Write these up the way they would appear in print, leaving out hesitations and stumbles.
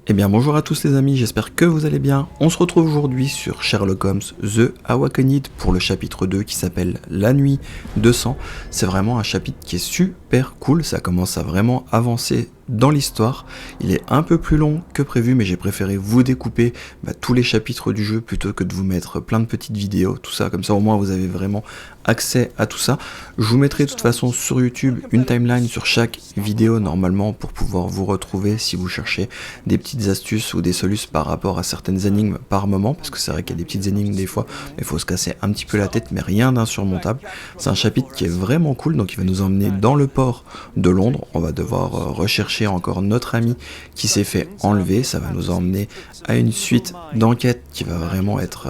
Eh bien bonjour à tous les amis, j'espère que vous allez bien. On se retrouve aujourd'hui sur Sherlock Holmes The Awakened pour le chapitre 2 qui s'appelle La Nuit 200. C'est vraiment un chapitre qui est super cool, ça commence à vraiment avancer dans l'histoire. Il est un peu plus long que prévu, mais j'ai préféré vous découper tous les chapitres du jeu plutôt que de vous mettre plein de petites vidéos, tout ça, comme ça au moins vous avez vraiment accès à tout ça. Je vous mettrai de toute façon sur YouTube une timeline sur chaque vidéo normalement pour pouvoir vous retrouver si vous cherchez des petites astuces ou des solutions par rapport à certaines énigmes par moment, parce que c'est vrai qu'il y a des petites énigmes des fois, il faut se casser un petit peu la tête, mais rien d'insurmontable. C'est un chapitre qui est vraiment cool, donc il va nous emmener dans le port de Londres. On va devoir rechercher encore notre ami qui s'est fait enlever. Ça va nous emmener à une suite d'enquête qui va vraiment être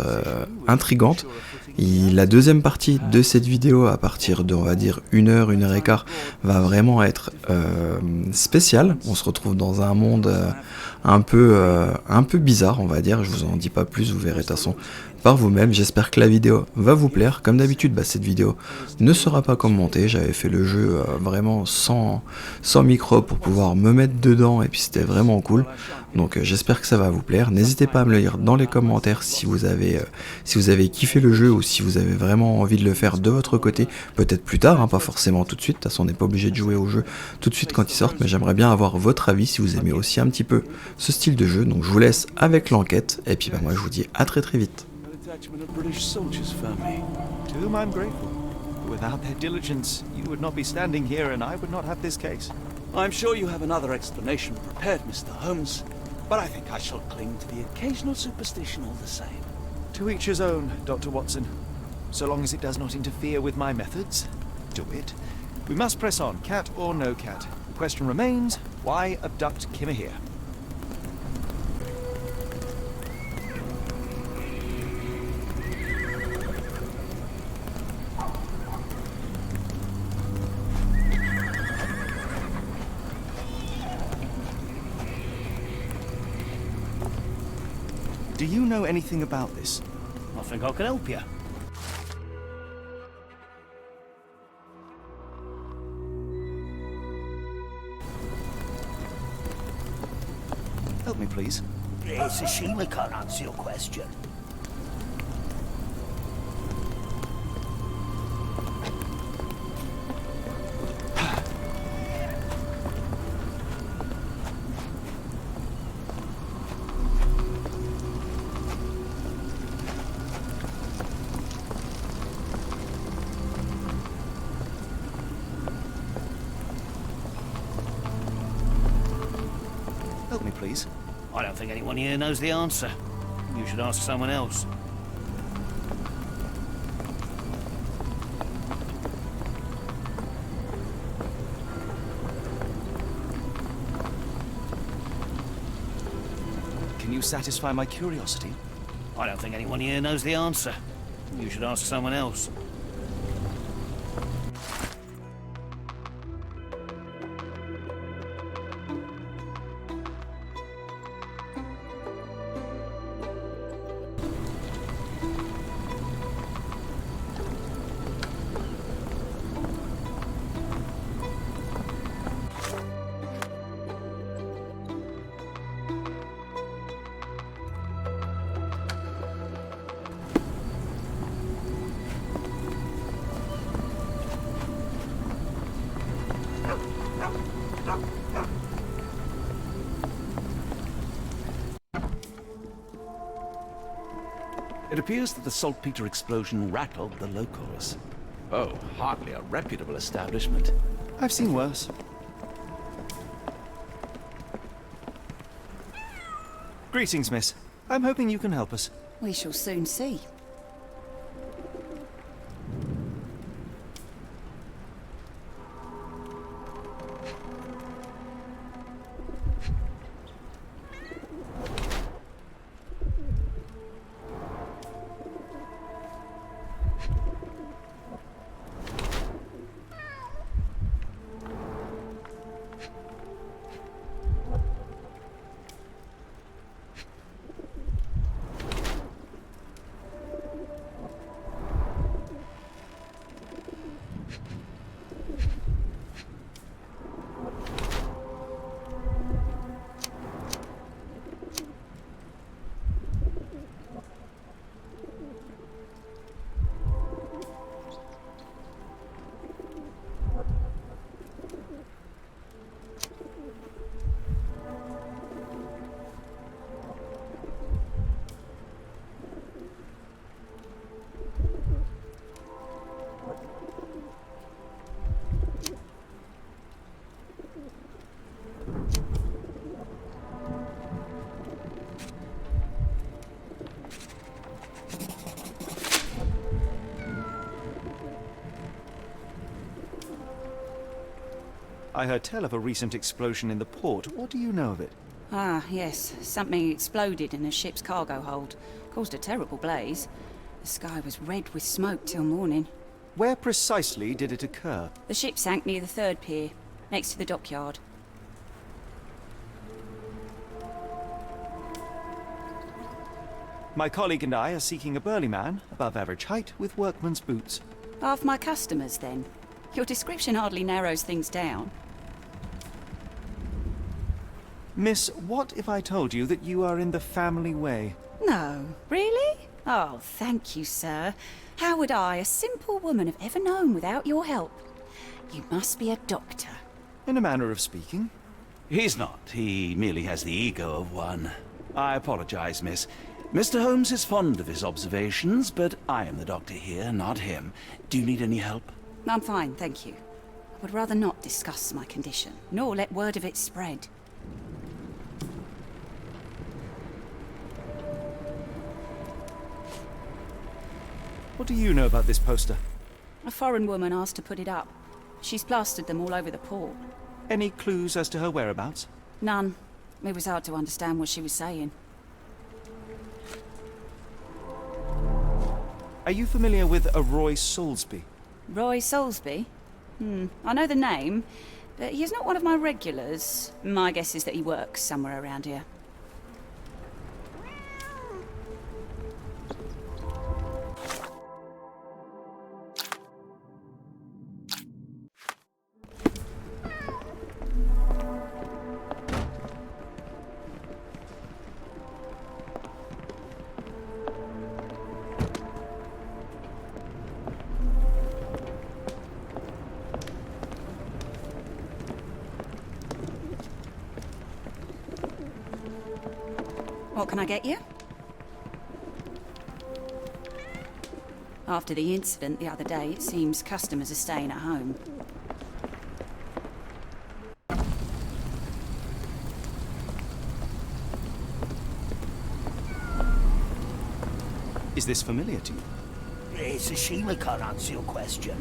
intrigante. Et la deuxième partie de cette vidéo, à partir de, on va dire, 1 heure et quart, va vraiment être spéciale. On se retrouve dans un monde un peu bizarre, on va dire. Je vous en dis pas plus, vous verrez de toute façon par vous-même. J'espère que la vidéo va vous plaire. Comme d'habitude, cette vidéo ne sera pas commentée. J'avais fait le jeu vraiment sans micro pour pouvoir me mettre dedans et puis c'était vraiment cool. Donc j'espère que ça va vous plaire. N'hésitez pas à me le dire dans les commentaires si vous avez kiffé le jeu ou si vous avez vraiment envie de le faire de votre côté. Peut-être plus tard, pas forcément tout de suite. De toute façon, on n'est pas obligé de jouer au jeu tout de suite quand il sort. Mais j'aimerais bien avoir votre avis si vous aimez aussi un petit peu ce style de jeu. Donc je vous laisse avec l'enquête. Et puis moi je vous dis à très vite. Detachment of British soldiers found me, to whom I'm grateful. Without their diligence, you would not be standing here and I would not have this case. I'm sure you have another explanation prepared, Mr. Holmes, but I think I shall cling to the occasional superstition all the same. To each his own, Dr. Watson. So long as it does not interfere with my methods, do it. We must press on, cat or no cat. The question remains, why abduct Kimmer here? Do you know anything about this? I think I can help you. Help me, please. It's a shame I can't answer your question. Help me, please. I don't think anyone here knows the answer. You should ask someone else. Can you satisfy my curiosity? I don't think anyone here knows the answer. You should ask someone else. It appears that the saltpeter explosion rattled the locals. Oh, hardly a reputable establishment. I've seen worse. Greetings, miss. I'm hoping you can help us. We shall soon see. I heard tell of a recent explosion in the port. What do you know of it? Ah, yes. Something exploded in a ship's cargo hold. Caused a terrible blaze. The sky was red with smoke till morning. Where precisely did it occur? The ship sank near the third pier, next to the dockyard. My colleague and I are seeking a burly man, above average height, with workman's boots. Half my customers, then. Your description hardly narrows things down. Miss, what if I told you that you are in the family way? No, really? Oh, thank you, sir. How would I, a simple woman, have ever known without your help? You must be a doctor. In a manner of speaking. He's not. He merely has the ego of one. I apologize, miss. Mr. Holmes is fond of his observations, but I am the doctor here, not him. Do you need any help? I'm fine, thank you. I would rather not discuss my condition, nor let word of it spread. What do you know about this poster? A foreign woman asked to put it up. She's plastered them all over the port. Any clues as to her whereabouts? None. It was hard to understand what she was saying. Are you familiar with a Roy Solsby? Roy Solsby? I know the name, but he's not one of my regulars. My guess is that he works somewhere around here. What can I get you? After the incident the other day, it seems customers are staying at home. Is this familiar to you? Tsushima can't answer your question.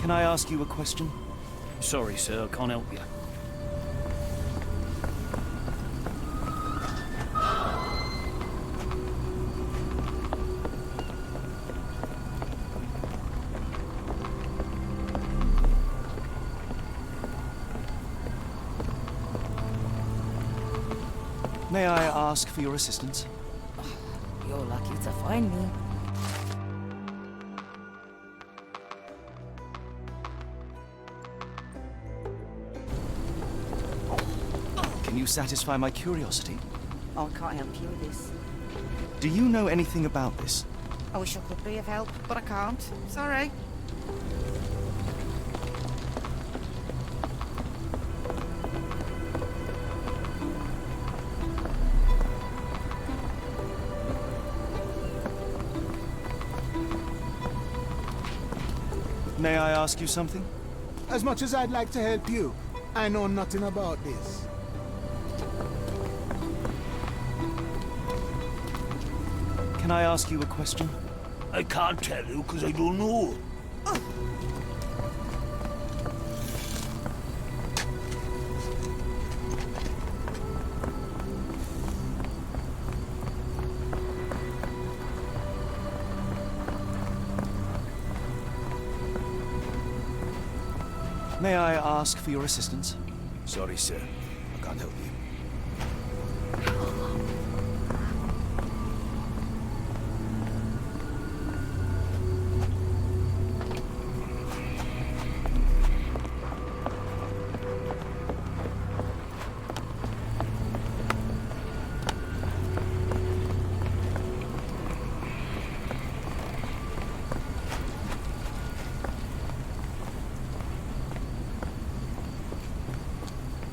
Can I ask you a question? Sorry, sir, I can't help you. May I ask for your assistance? You're lucky to find me. Can you satisfy my curiosity? I can't help you with this. Do you know anything about this? I wish I could be of help, but I can't. Sorry. May I ask you something? As much as I'd like to help you, I know nothing about this. Can I ask you a question? I can't tell you because I don't know. May I ask for your assistance? Sorry, sir, I can't help you.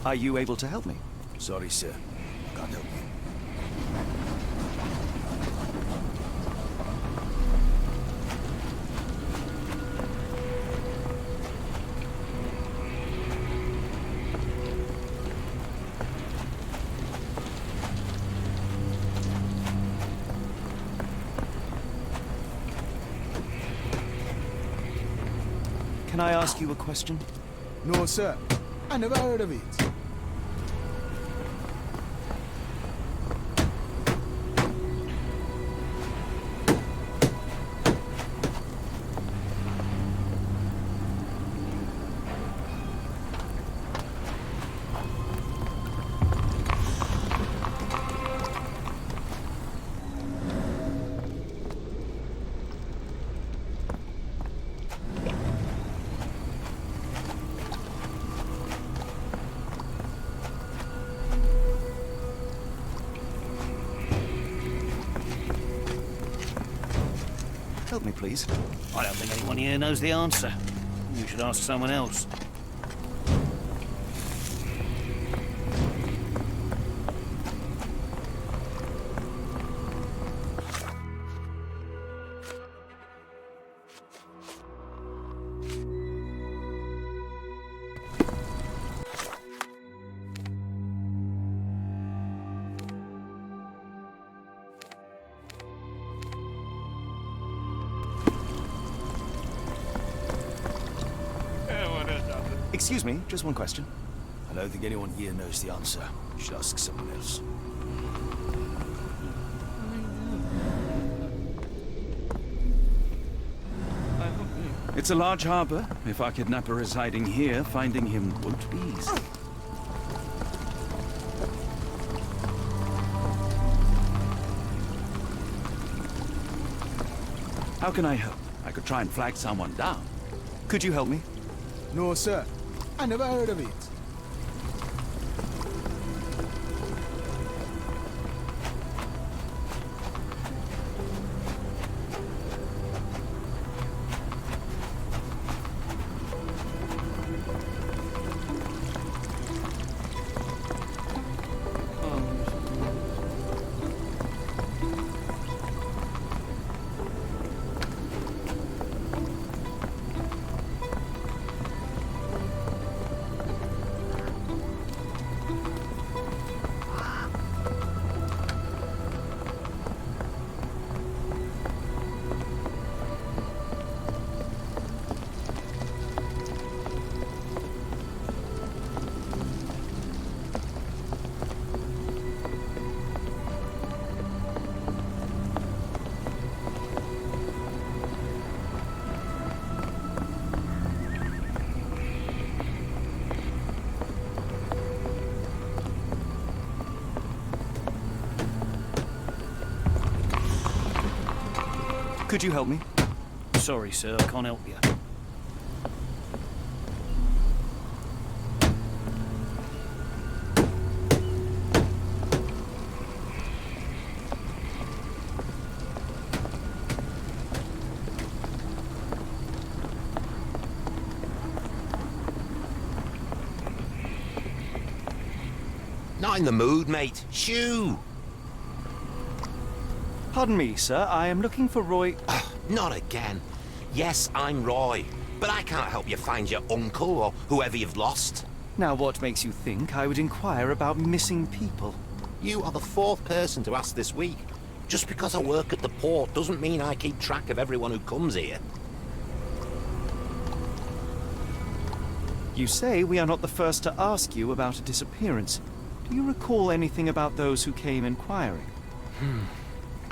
Are you able to help me? Sorry, sir. I can't help you. Can I ask you a question? No, sir. I never heard of it. Help me, please. I don't think anyone here knows the answer. You should ask someone else. Excuse me, just one question. I don't think anyone here knows the answer. You should ask someone else. It's a large harbour. If our kidnapper is hiding here, finding him won't be easy. How can I help? I could try and flag someone down. Could you help me? No, sir. I never heard of it. Could you help me? Sorry, sir, I can't help you. Not in the mood, mate. Shoo! Pardon me, sir. I am looking for Roy. Not again. Yes, I'm Roy, but I can't help you find your uncle or whoever you've lost. Now, what makes you think I would inquire about missing people? You are the fourth person to ask this week. Just because I work at the port doesn't mean I keep track of everyone who comes here. You say we are not the first to ask you about a disappearance. Do you recall anything about those who came inquiring?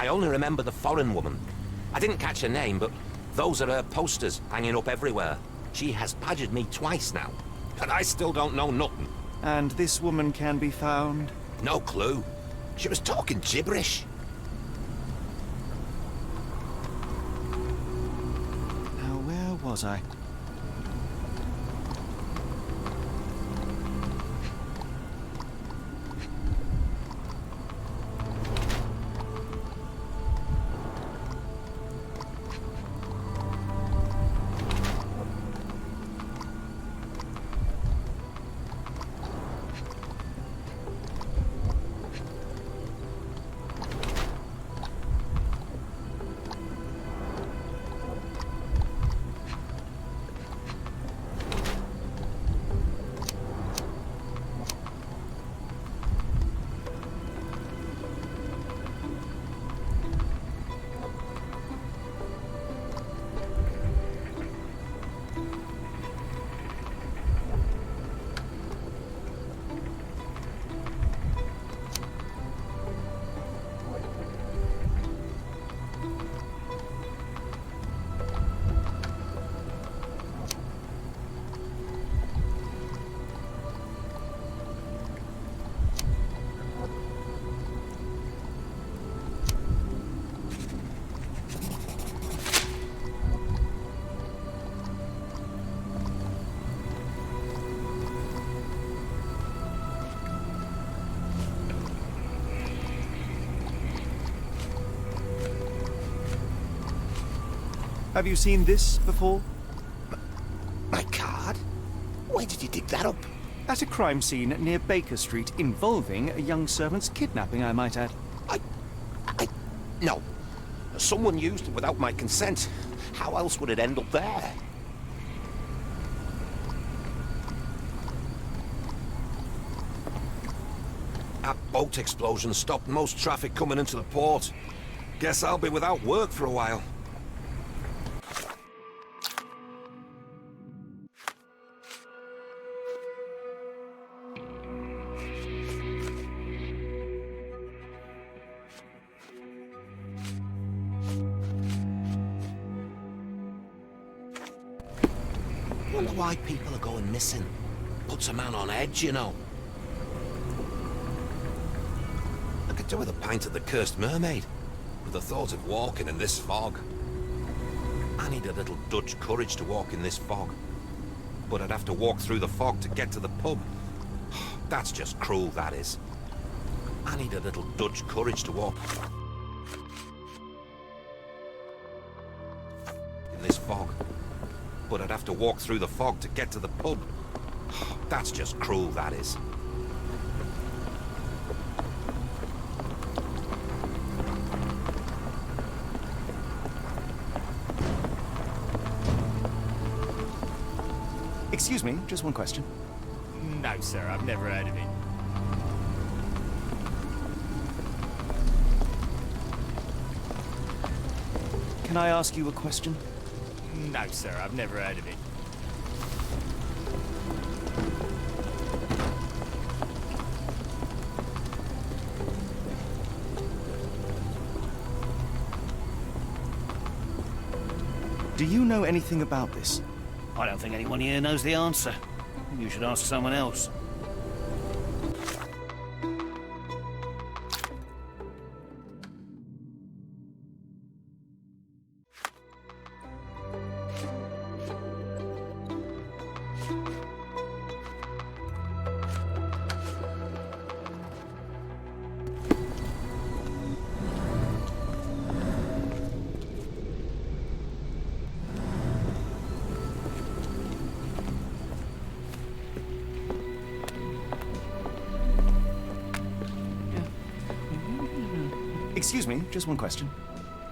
I only remember the foreign woman. I didn't catch her name, but those are her posters hanging up everywhere. She has badgered me twice now, and I still don't know nothing. And this woman can be found? No clue. She was talking gibberish. Now, where was I? Have you seen this before? My card? Where did you dig that up? At a crime scene near Baker Street involving a young servant's kidnapping, I might add. No. Someone used it without my consent. How else would it end up there? That boat explosion stopped most traffic coming into the port. Guess I'll be without work for a while. Wonder why people are going missing. Puts a man on edge, you know. I could do with a pint of the Cursed Mermaid, with the thought of walking in this fog. I need a little Dutch courage to walk in this fog. But I'd have to walk through the fog to get to the pub. That's just cruel, that is. I need a little Dutch courage to walk in this fog. But I'd have to walk through the fog to get to the pub. That's just cruel, that is. Excuse me, just one question. No, sir, I've never heard of it. Can I ask you a question? No, sir, I've never heard of it. Do you know anything about this? I don't think anyone here knows the answer. You should ask someone else. Excuse me, just one question.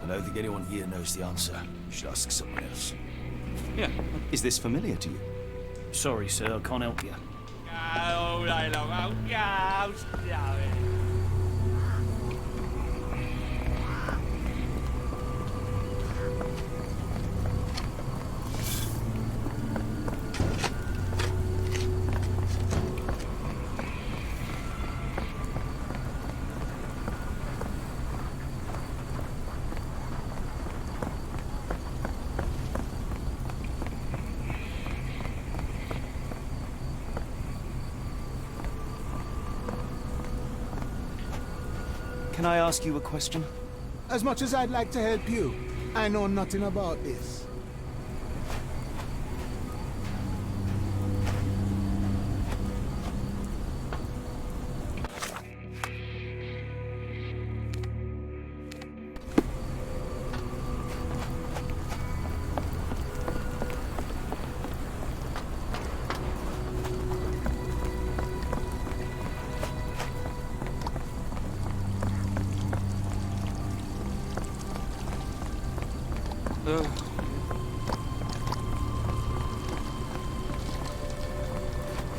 I don't think anyone here knows the answer. You should ask someone else. Yeah. Is this familiar to you? Sorry, sir, I can't help you. Can I ask you a question? As much as I'd like to help you, I know nothing about this.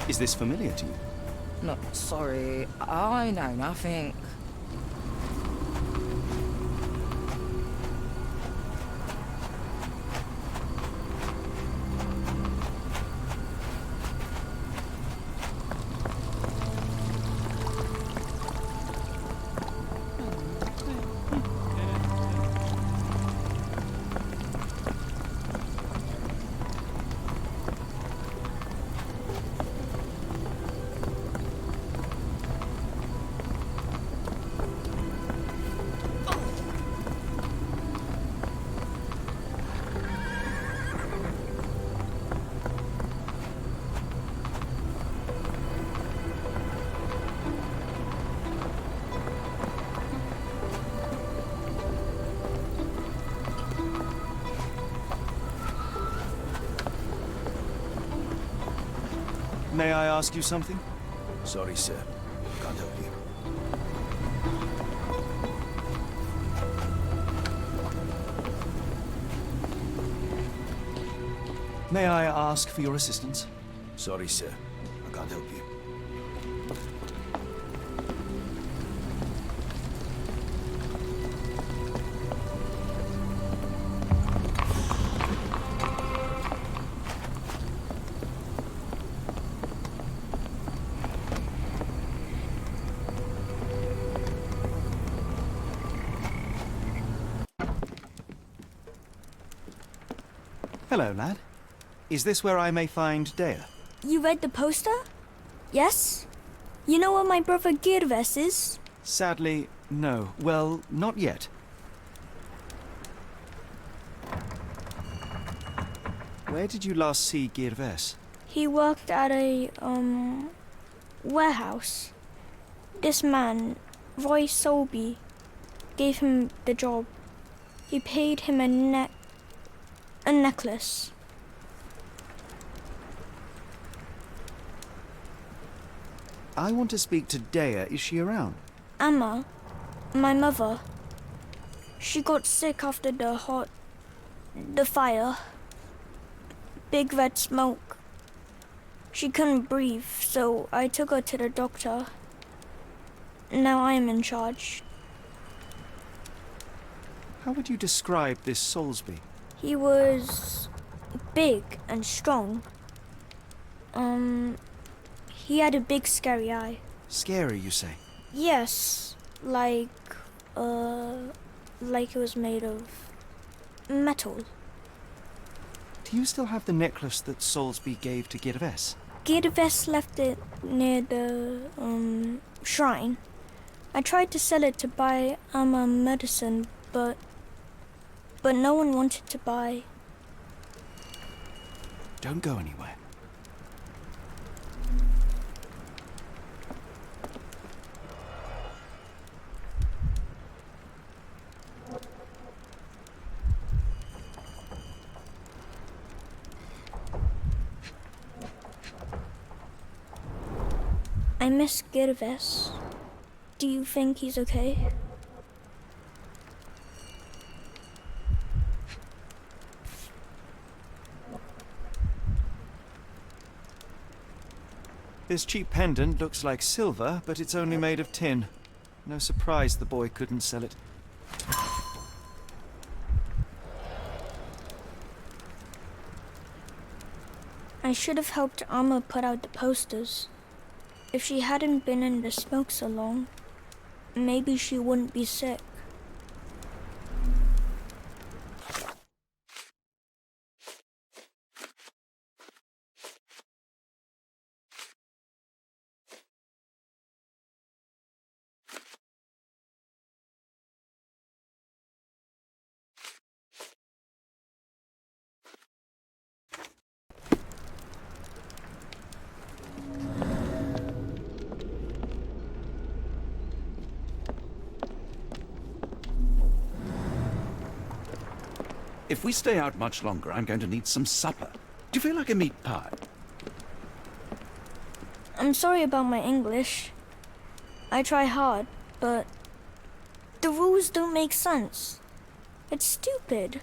Is this familiar to you? No, sorry, I know nothing. May I ask you something? Sorry, sir. Can't help you. May I ask for your assistance? Sorry, sir. I can't help you. Hello, lad. Is this where I may find Daya? You read the poster? Yes? You know where my brother Girves is? Sadly, no. Well, not yet. Where did you last see Girves? He worked at a, warehouse. This man, Roy Solsby, gave him the job. He paid him a necklace. I want to speak to Daya. Is she around? Amma, my mother, she got sick after the fire. Big red smoke. She couldn't breathe, so I took her to the doctor. Now I am in charge. How would you describe this Solsby? He was big and strong. He had a big scary eye. Scary, you say? Yes, like it was made of metal. Do you still have the necklace that Solsby gave to Girves? Girves left it near the shrine. I tried to sell it to buy Amma medicine, but no one wanted to buy. Don't go anywhere. I miss Girves. Do you think he's okay? This cheap pendant looks like silver, but it's only made of tin. No surprise the boy couldn't sell it. I should have helped Amma put out the posters. If she hadn't been in the smoke so long, maybe she wouldn't be sick. If we stay out much longer, I'm going to need some supper. Do you feel like a meat pie? I'm sorry about my English. I try hard, but the rules don't make sense. It's stupid.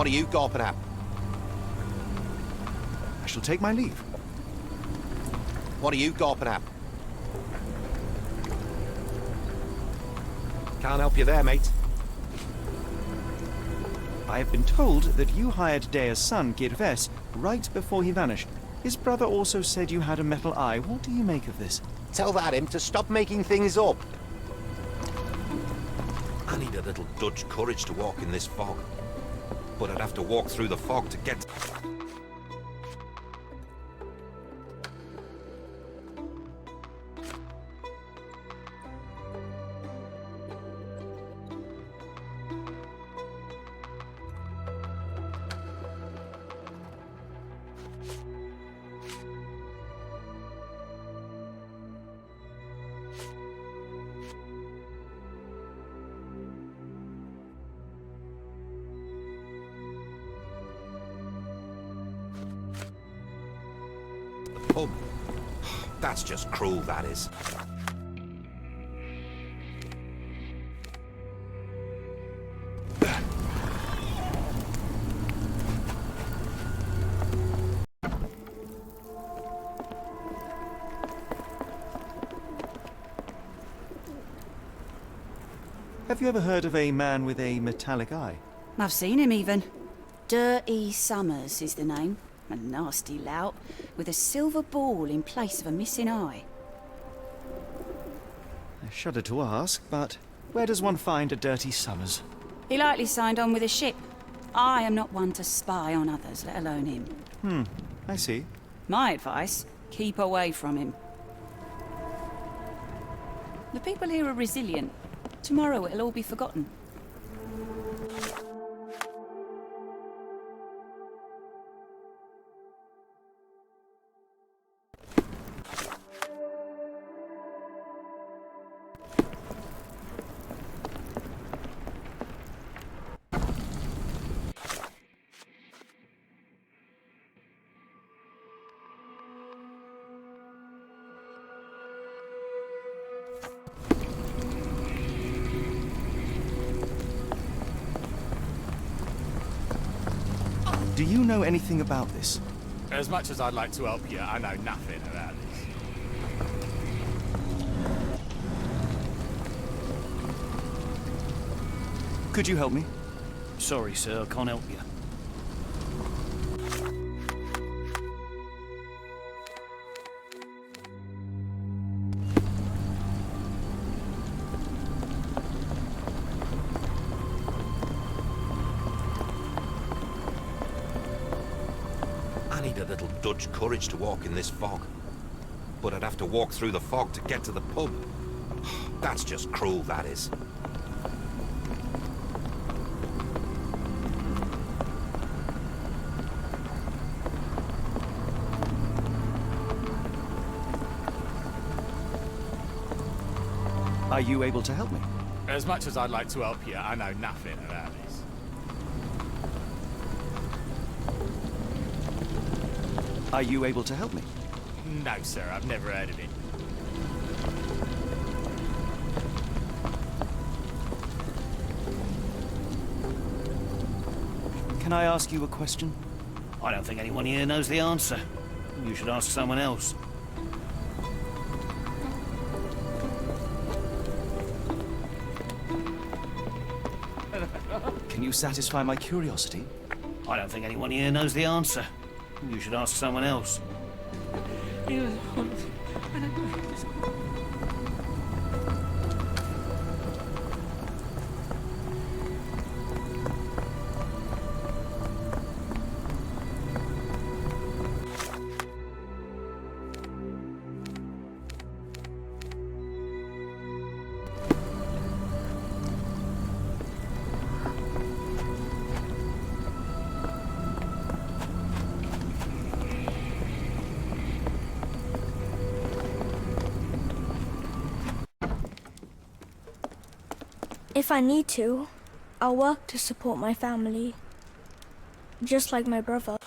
What are you gawping at? I shall take my leave. What are you gawping at? Can't help you there, mate. I have been told that you hired Daya's son, Preuves, right before he vanished. His brother also said you had a metal eye. What do you make of this? Tell that him to stop making things up. I need a little Dutch courage to walk in this fog. But I'd have to walk through the fog to get... pub. That's just cruel, that is. Have you ever heard of a man with a metallic eye? I've seen him even. Dirty Summers is the name. A nasty lout, with a silver ball in place of a missing eye. I shudder to ask, but where does one find a Dirty Summers? He likely signed on with a ship. I am not one to spy on others, let alone him. I see. My advice, keep away from him. The people here are resilient. Tomorrow it'll all be forgotten. Do you know anything about this? As much as I'd like to help you, I know nothing about this. Could you help me? Sorry, sir, I can't help you. A little Dutch courage to walk in this fog. But I'd have to walk through the fog to get to the pub. That's just cruel, that is. Are you able to help me? As much as I'd like to help you, I know nothing about this. Are you able to help me? No, sir, I've never heard of it. Can I ask you a question? I don't think anyone here knows the answer. You should ask someone else. Can you satisfy my curiosity? I don't think anyone here knows the answer. You should ask someone else. If I need to, I'll work to support my family. Just like my brother.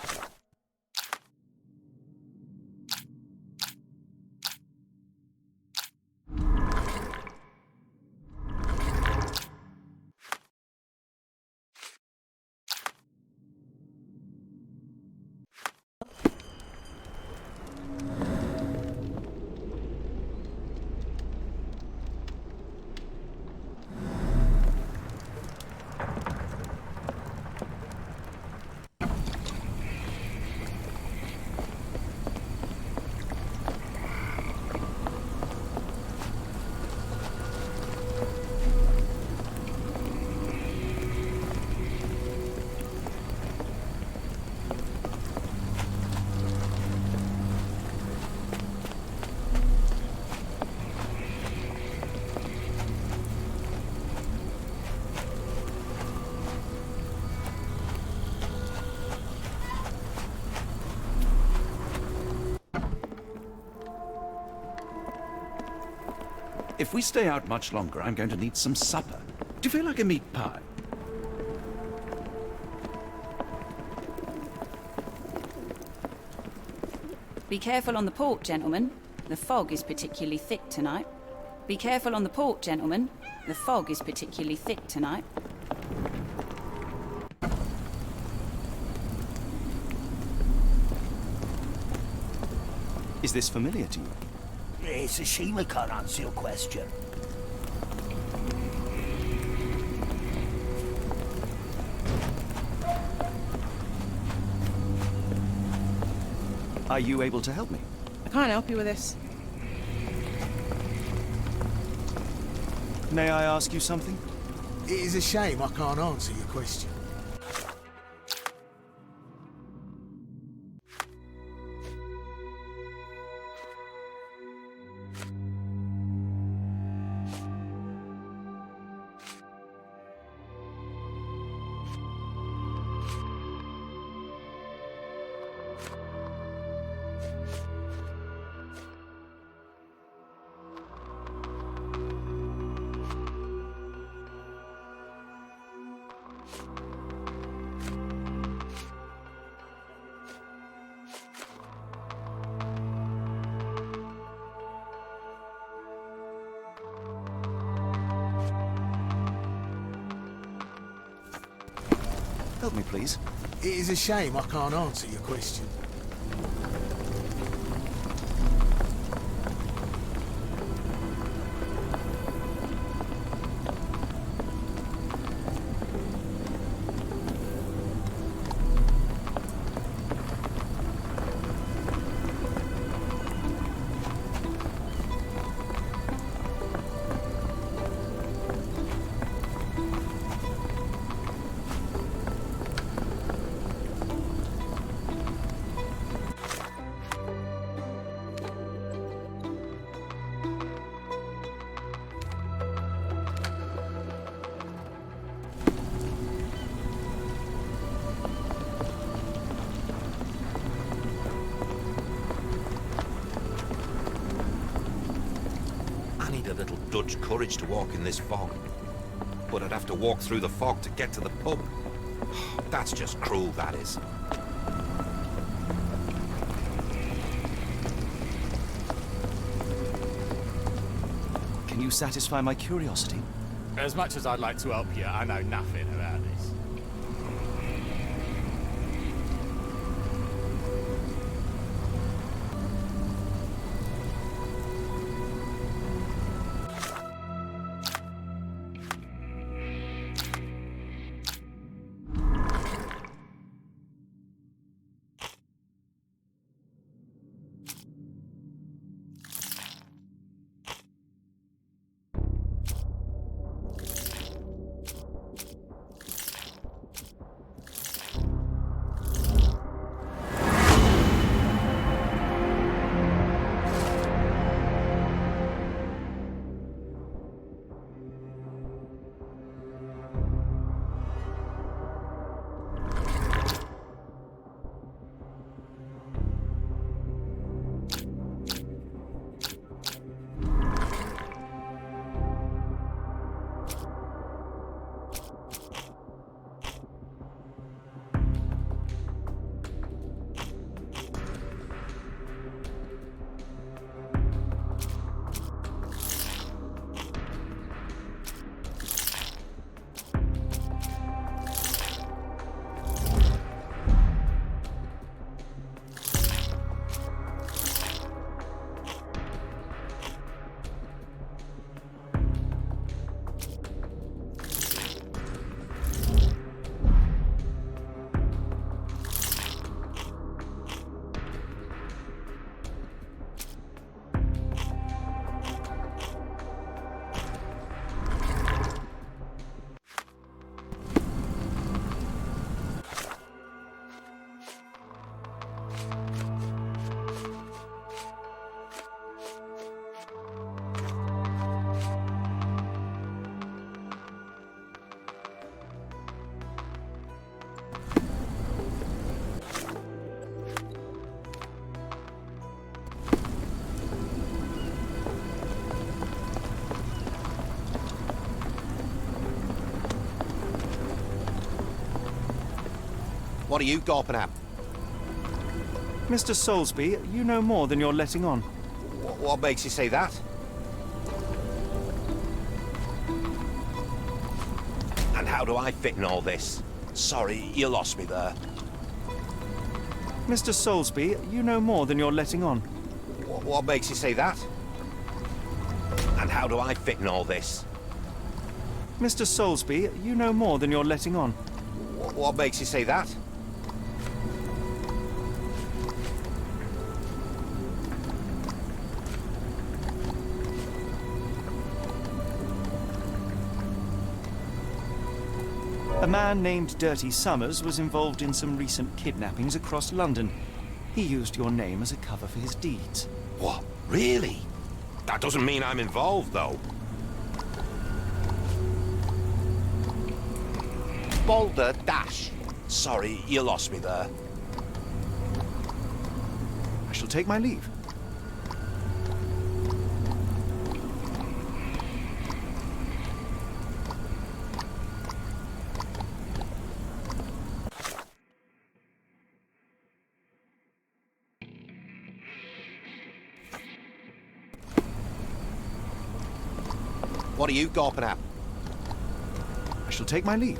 If we stay out much longer, I'm going to need some supper. Do you feel like a meat pie? Be careful on the port, gentlemen. The fog is particularly thick tonight. Be careful on the port, gentlemen. The fog is particularly thick tonight. Is this familiar to you? It's a shame I can't answer your question. Are you able to help me? I can't help you with this. May I ask you something? It is a shame I can't answer your question. Help me, please. It is a shame I can't answer your question. Dutch courage to walk in this fog. But I'd have to walk through the fog to get to the pub. That's just cruel, that is. Can you satisfy my curiosity? As much as I'd like to help you, I know nothing about this. What are you gawping at? Mr. Solsby, you know more than you're letting on. What makes you say that? And how do I fit in all this? Sorry, you lost me there. Mr. Solsby, you know more than you're letting on. What makes you say that? And how do I fit in all this? Mr. Solsby, you know more than you're letting on. What makes you say that? A man named Dirty Summers was involved in some recent kidnappings across London. He used your name as a cover for his deeds. What? Really? That doesn't mean I'm involved, though. Boulder Dash. Sorry, you lost me there. I shall take my leave. What are you gawping at? I shall take my leave.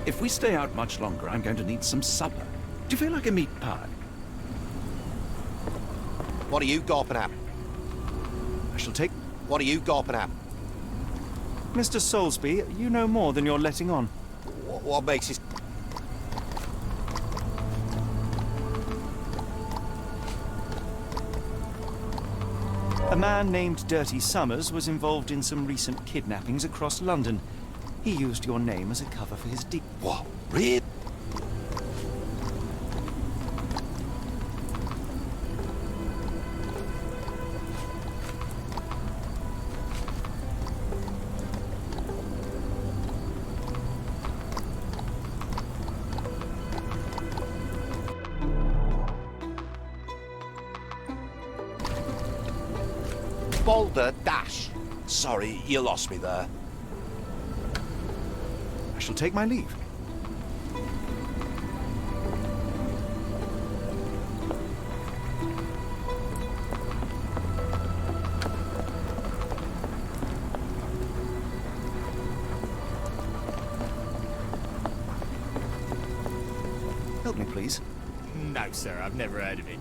If we stay out much longer, I'm going to need some supper. Do you feel like a meat pie? What are you gawping at? I shall take... What are you gawping at? Mr. Solsby, you know more than you're letting on. What makes you... A man named Dirty Summers was involved in some recent kidnappings across London. He used your name as a cover for his deed. What? Really? Boulder Dash. Sorry, you lost me there. I shall take my leave. Help me, please. No, sir, I've never heard of it.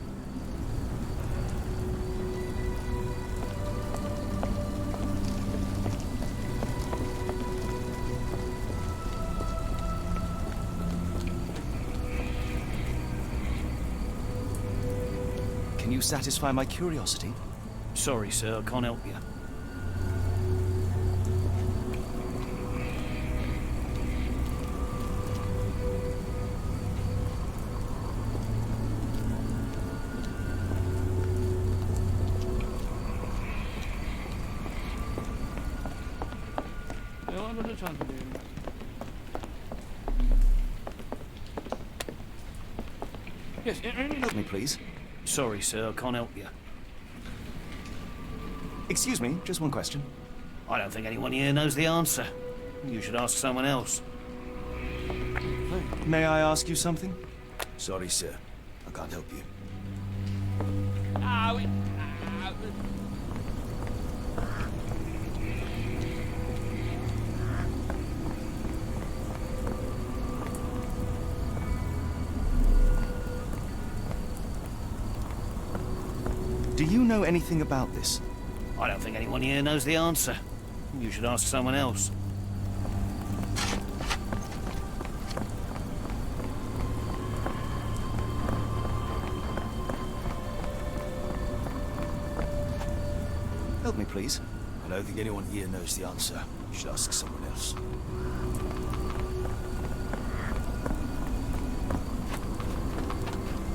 Can you satisfy my curiosity? Sorry, sir, I can't help you. Yes, help me, please. Sorry, sir, I can't help you. Excuse me, just one question. I don't think anyone here knows the answer. You should ask someone else. May I ask you something? Sorry, sir. I can't help you. Do you know anything about this? I don't think anyone here knows the answer. You should ask someone else. Help me, please. I don't think anyone here knows the answer. You should ask someone else.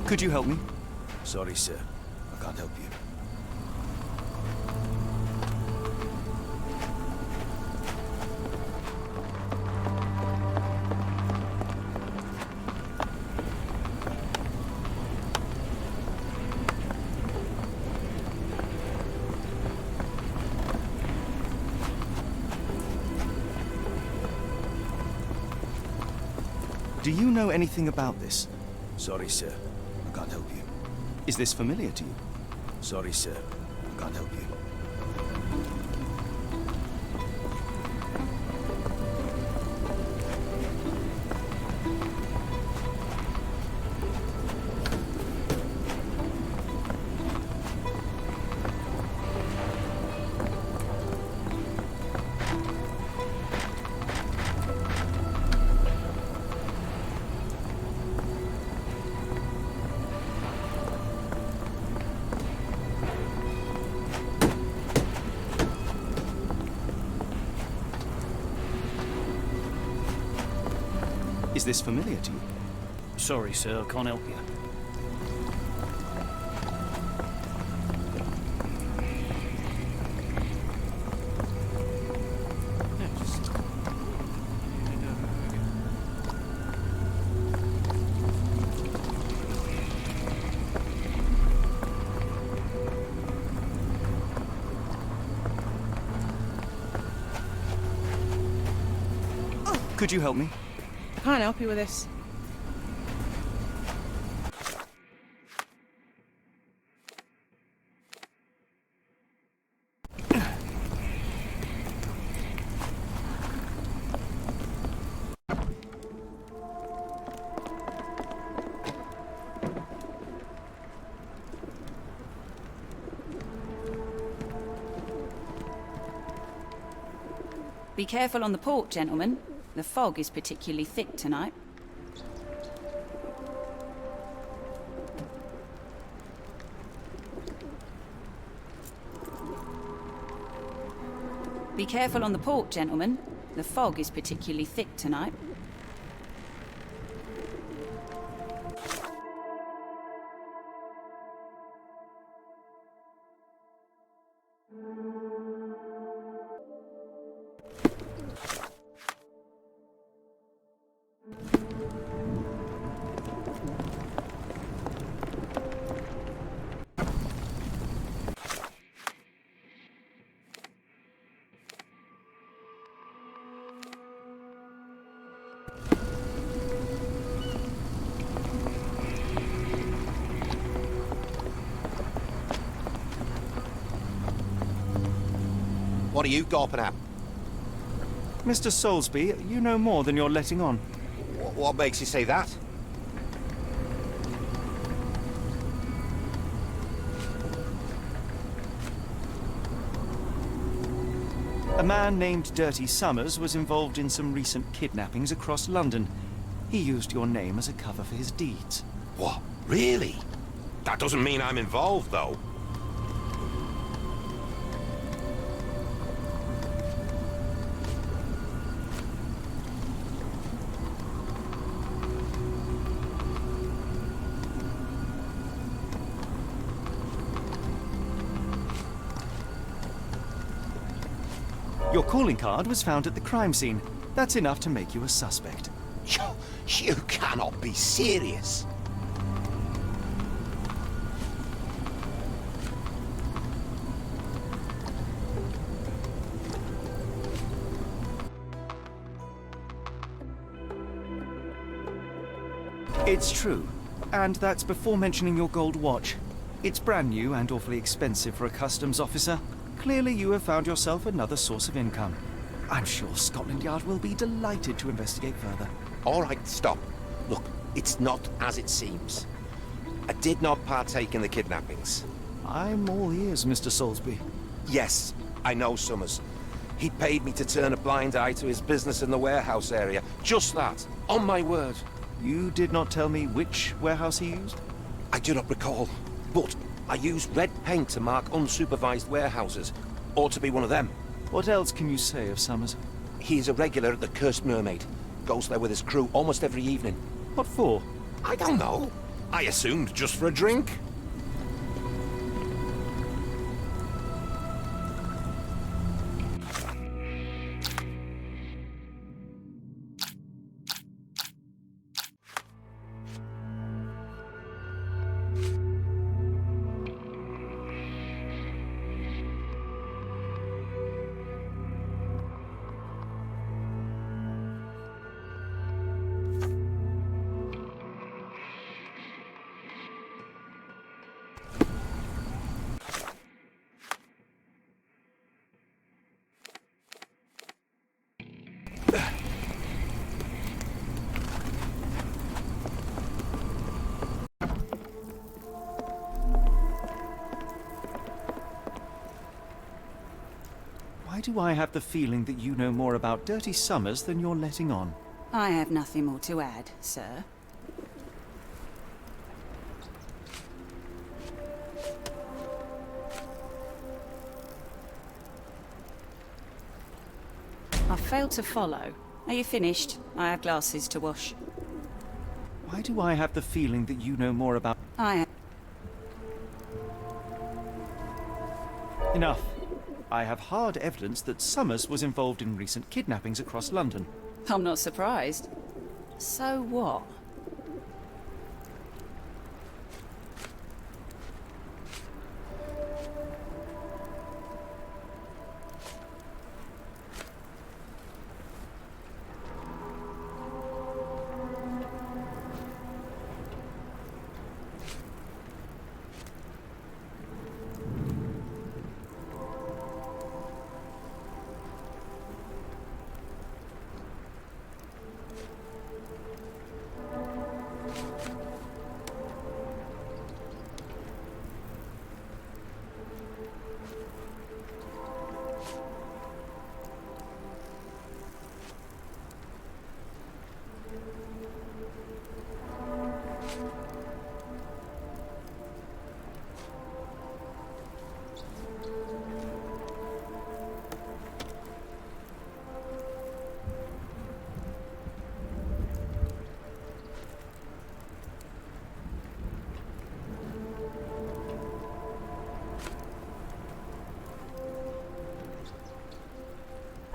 Could you help me? Sorry, sir. I can't help you. Do you know anything about this? Sorry, sir. I can't help you. Is this familiar to you? Sorry, sir. I can't help you. Is this familiar to you? Sorry, sir, I can't help you. Could you help me? Can't help you with this. Be careful on the port, gentlemen. The fog is particularly thick tonight. Be careful on the port, gentlemen. The fog is particularly thick tonight. What are you gawping at? Mr. Solsby, you know more than you're letting on. What makes you say that? A man named Dirty Summers was involved in some recent kidnappings across London. He used your name as a cover for his deeds. What? Really? That doesn't mean I'm involved, though. Your calling card was found at the crime scene. That's enough to make you a suspect. You cannot be serious. It's true. And that's before mentioning your gold watch. It's brand new and awfully expensive for a customs officer. Clearly you have found yourself another source of income. I'm sure Scotland Yard will be delighted to investigate further. All right, stop. Look, it's not as it seems. I did not partake in the kidnappings. I'm all ears, Mr. Solsby. Yes, I know Summers. He paid me to turn a blind eye to his business in the warehouse area. Just that, on my word. You did not tell me which warehouse he used? I do not recall, but I used red paint to mark unsupervised warehouses. Ought to be one of them. What else can you say of Summers? He's a regular at the Cursed Mermaid. Goes there with his crew almost every evening. What for? I don't know. I assumed just for a drink. Why do I have the feeling that you know more about Dirty Summers than you're letting on? I have nothing more to add, sir. I failed to follow. Are you finished? I have glasses to wash. Why do I have the feeling that you know more about... Enough. I have hard evidence that Summers was involved in recent kidnappings across London. I'm not surprised. So what?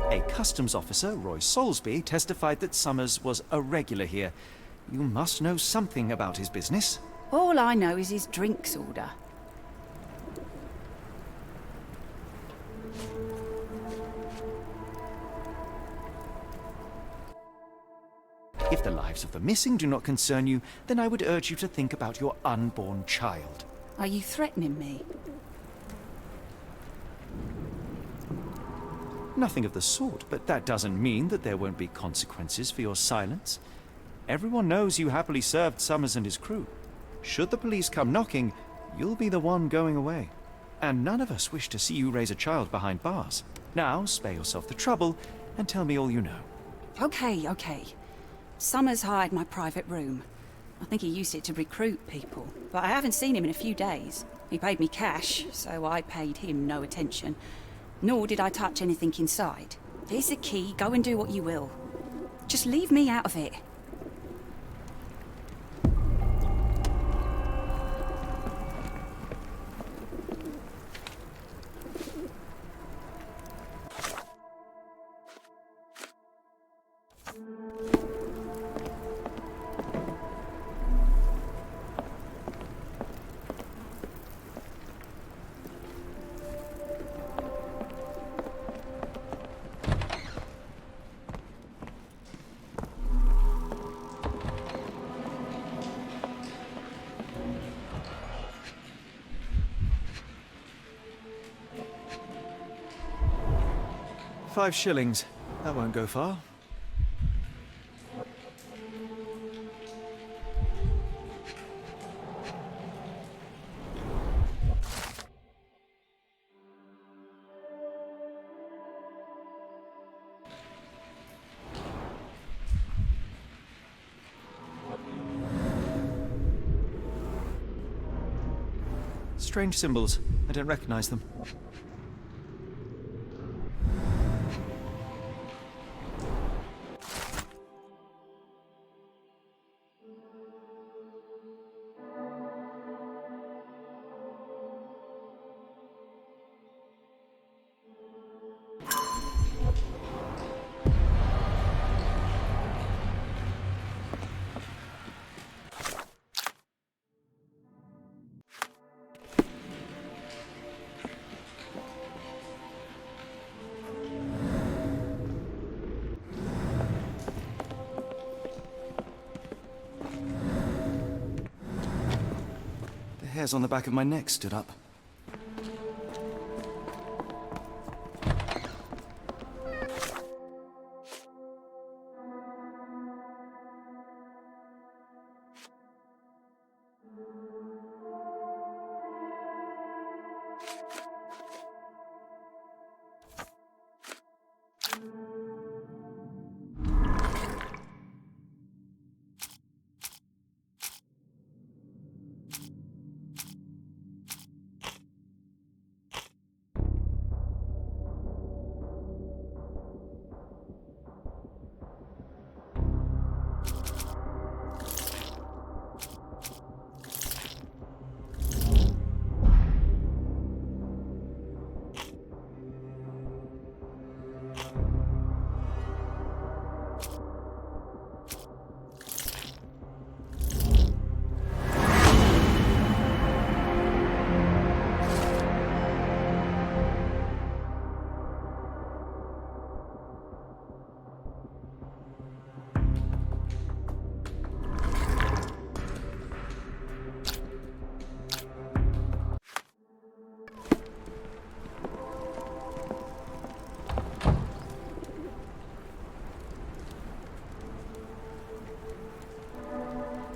A customs officer, Roy Solsby, testified that Summers was a regular here. You must know something about his business. All I know is his drinks order. If the lives of the missing do not concern you, then I would urge you to think about your unborn child. Are you threatening me? Nothing of the sort, but that doesn't mean that there won't be consequences for your silence. Everyone knows you happily served Summers and his crew. Should the police come knocking, you'll be the one going away. And none of us wish to see you raise a child behind bars. Now, spare yourself the trouble and tell me all you know. Okay. Summers hired my private room. I think he used it to recruit people, but I haven't seen him in a few days. He paid me cash, so I paid him no attention. Nor did I touch anything inside. Here's the key, go and do what you will. Just leave me out of it. £5. That won't go far. Strange symbols. I don't recognize them. hairs on the back of my neck stood up.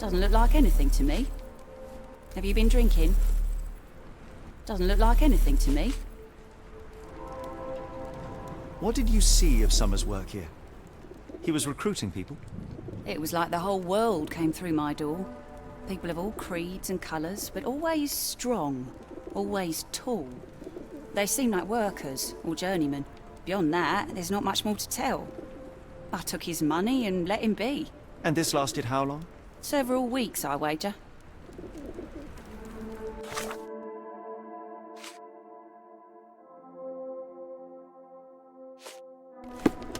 Doesn't look like anything to me. Have you been drinking? Doesn't look like anything to me. What did you see of Summer's work here? He was recruiting people? It was like the whole world came through my door. People of all creeds and colours, but always strong, always tall. They seemed like workers or journeymen. Beyond that, there's not much more to tell. I took his money and let him be. And this lasted how long? Several weeks, I wager.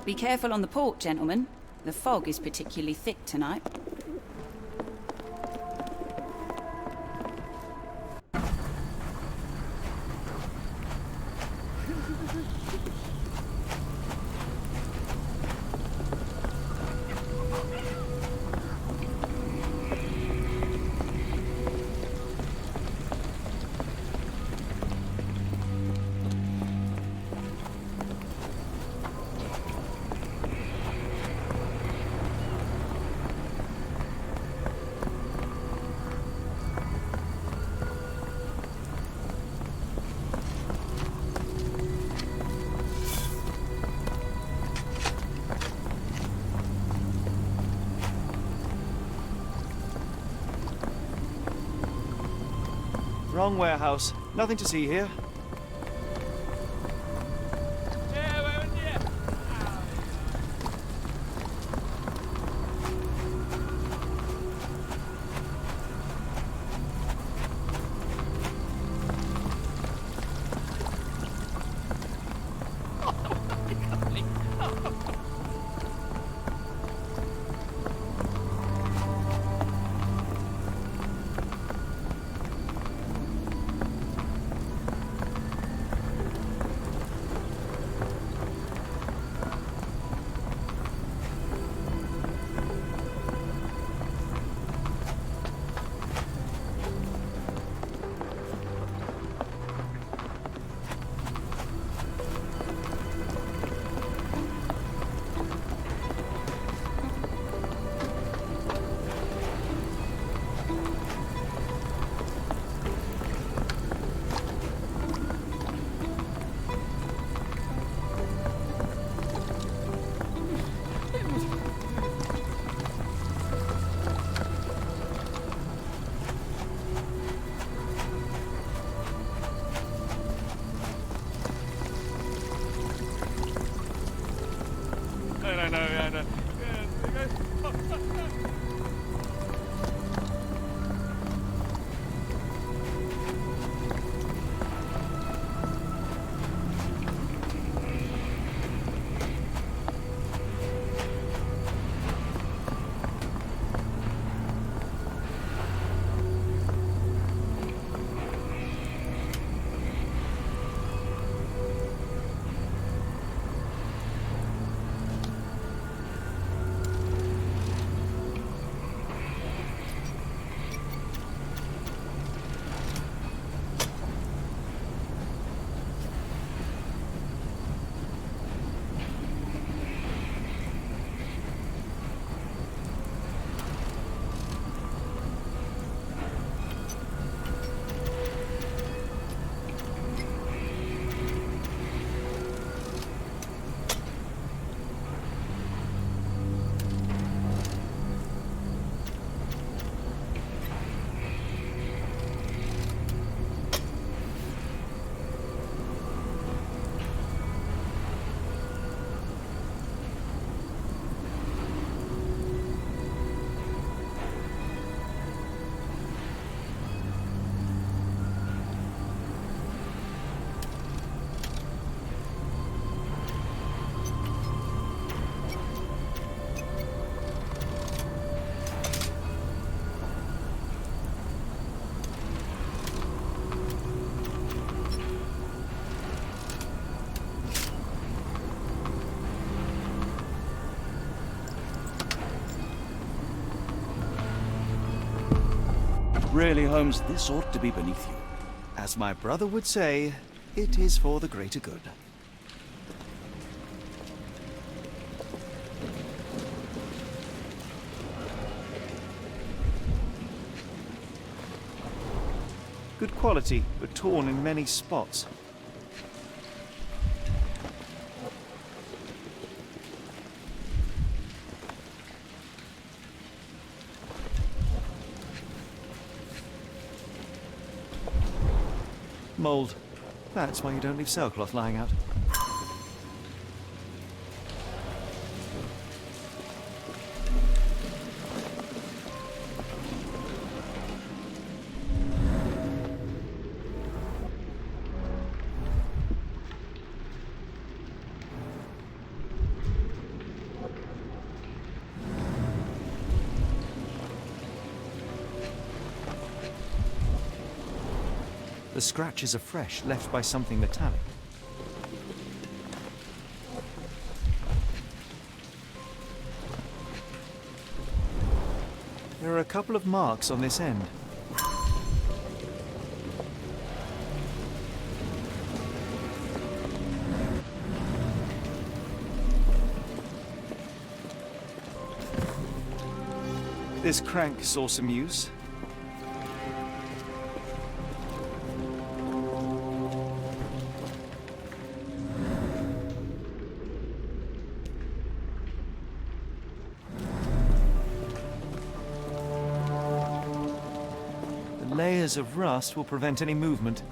Be careful on the port, gentlemen. The fog is particularly thick tonight. Wrong warehouse. Nothing to see here. Really, Holmes, this ought to be beneath you. As my brother would say, it is for the greater good. Good quality, but torn in many spots. Mold. That's why you don't leave sailcloth lying out. The scratches are fresh, left by something metallic. There are a couple of marks on this end. This crank saw some use. Layers of rust will prevent any movement.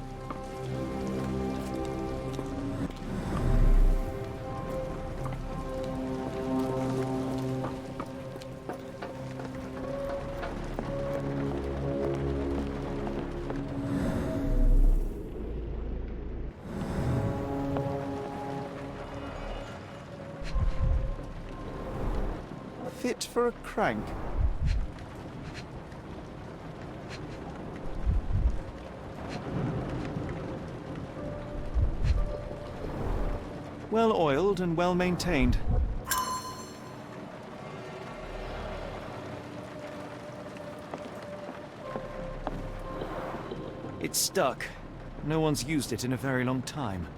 Fit for a crank. Well oiled and well maintained. It's stuck. No one's used it in a very long time.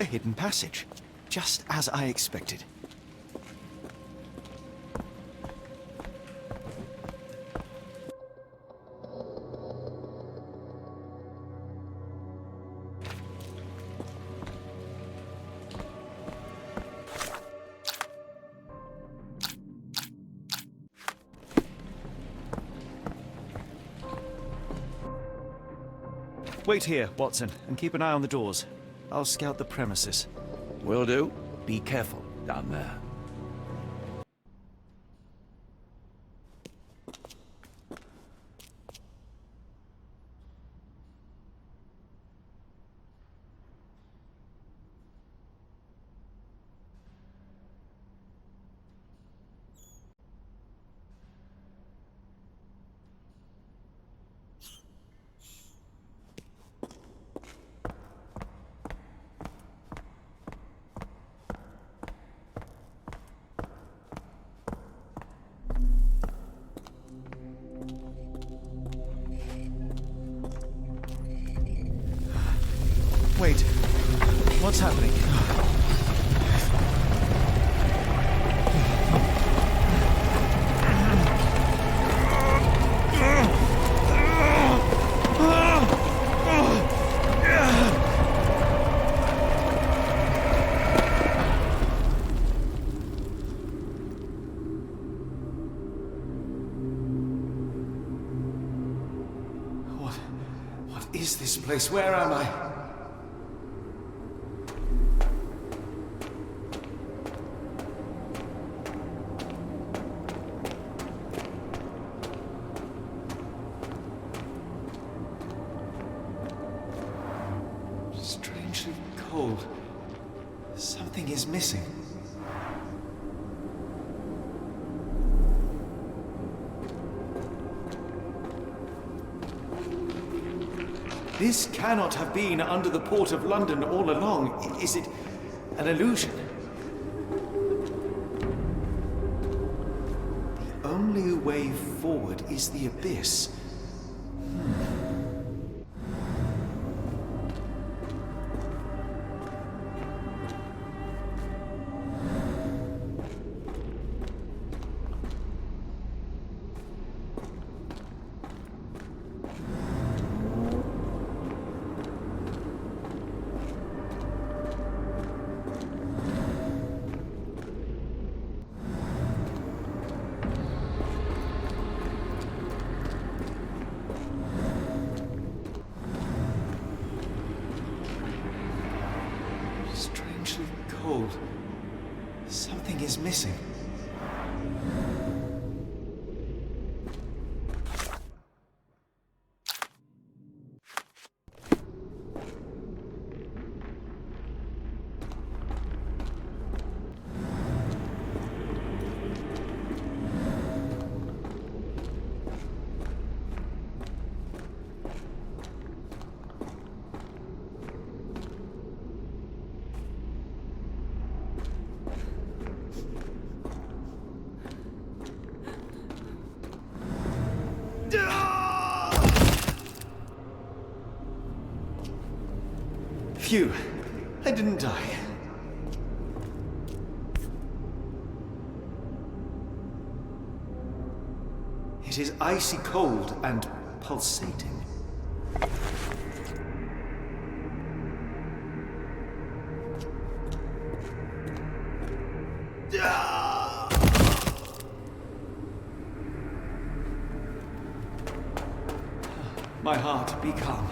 A hidden passage, just as I expected. Wait here, Watson, and keep an eye on the doors. I'll scout the premises. Will do. Be careful down there. Wait, what's happening? What is this place? Where am I? Strangely cold. Something is missing. This cannot have been under the port of London all along. Is it an illusion? The only way forward is the abyss. Cold. Something is missing. Phew, I didn't die. It is icy cold and pulsating. My heart, be calm.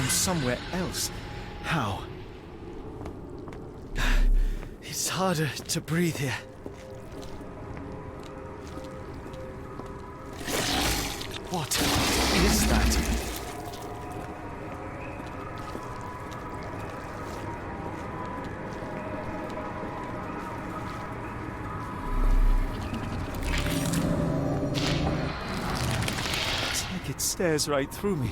Somewhere else. How? It's harder to breathe here. What is that? It's like it stares right through me.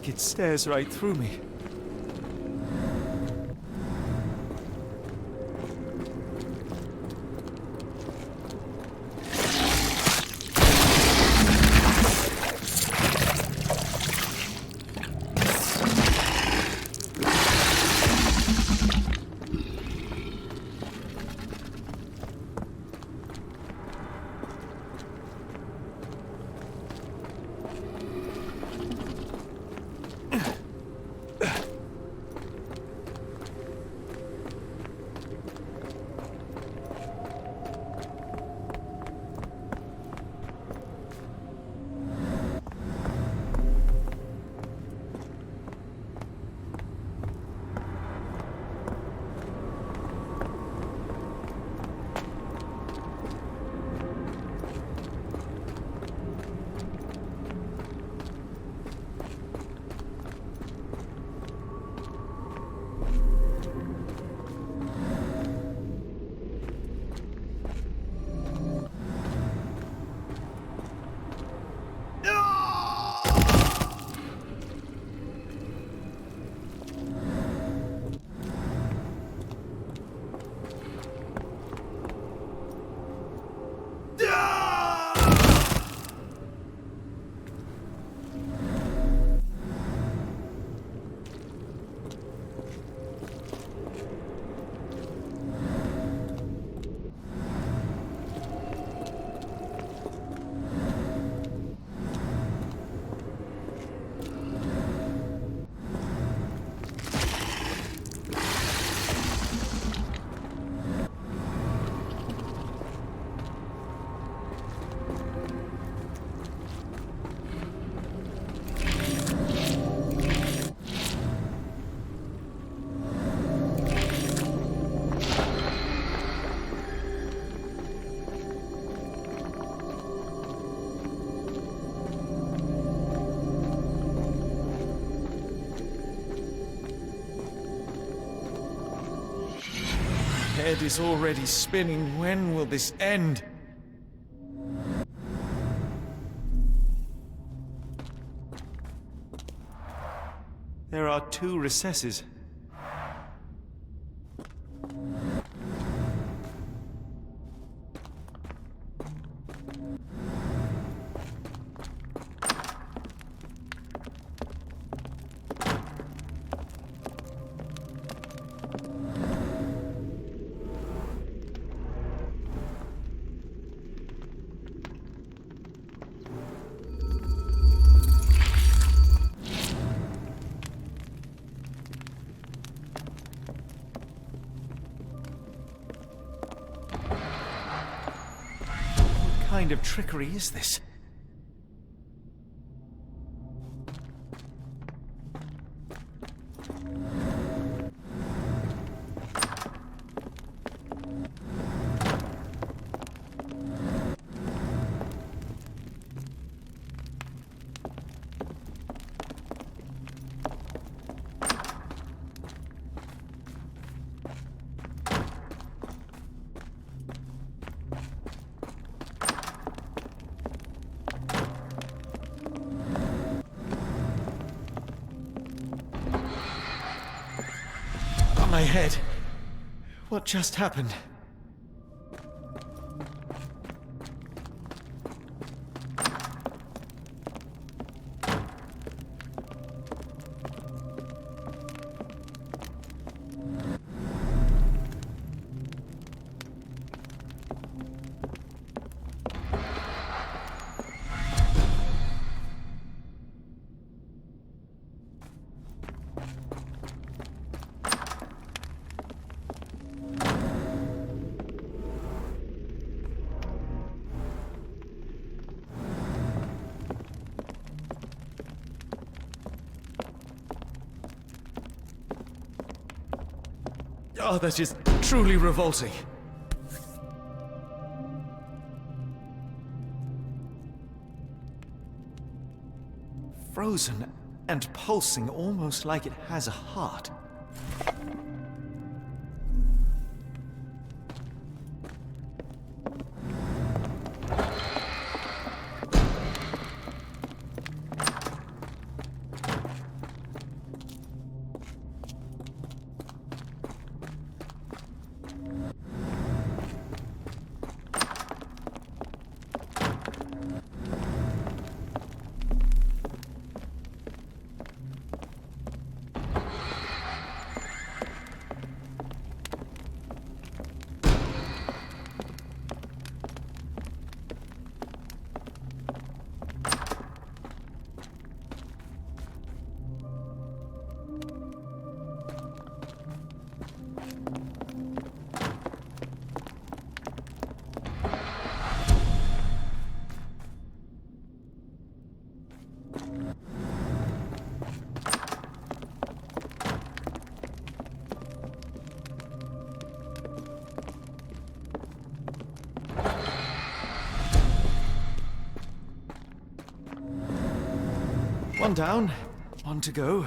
like it stares right through me. Head is already spinning. When will this end? There are 2 recesses. What kind of trickery is this? My head. What just happened? Oh, that is truly revolting. Frozen and pulsing, almost like it has a heart. One down, one to go.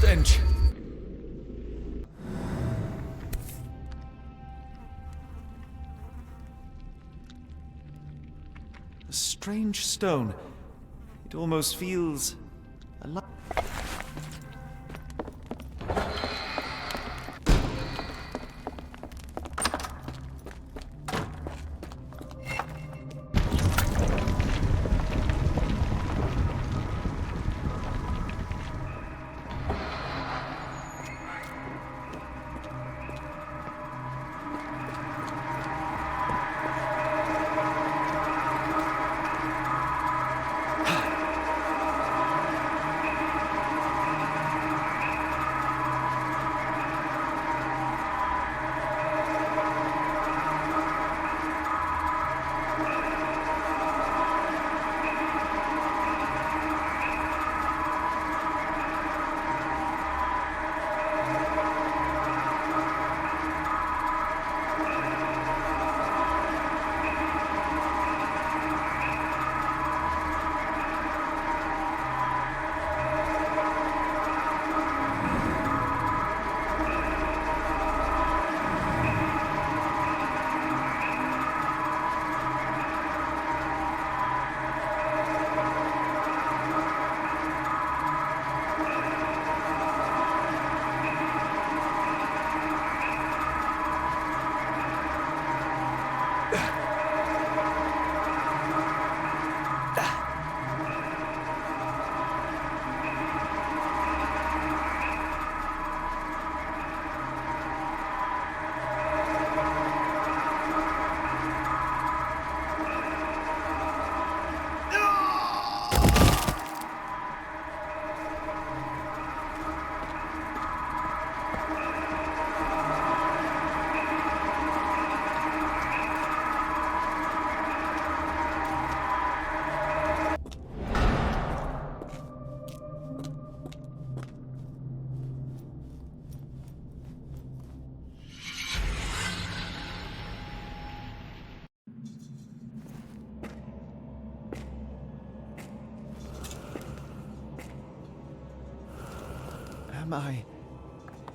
stench. A strange stone. It almost feels alive.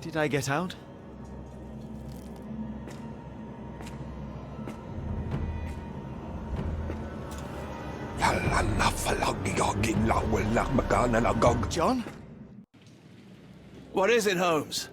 Did I get out? John? What is it, Holmes?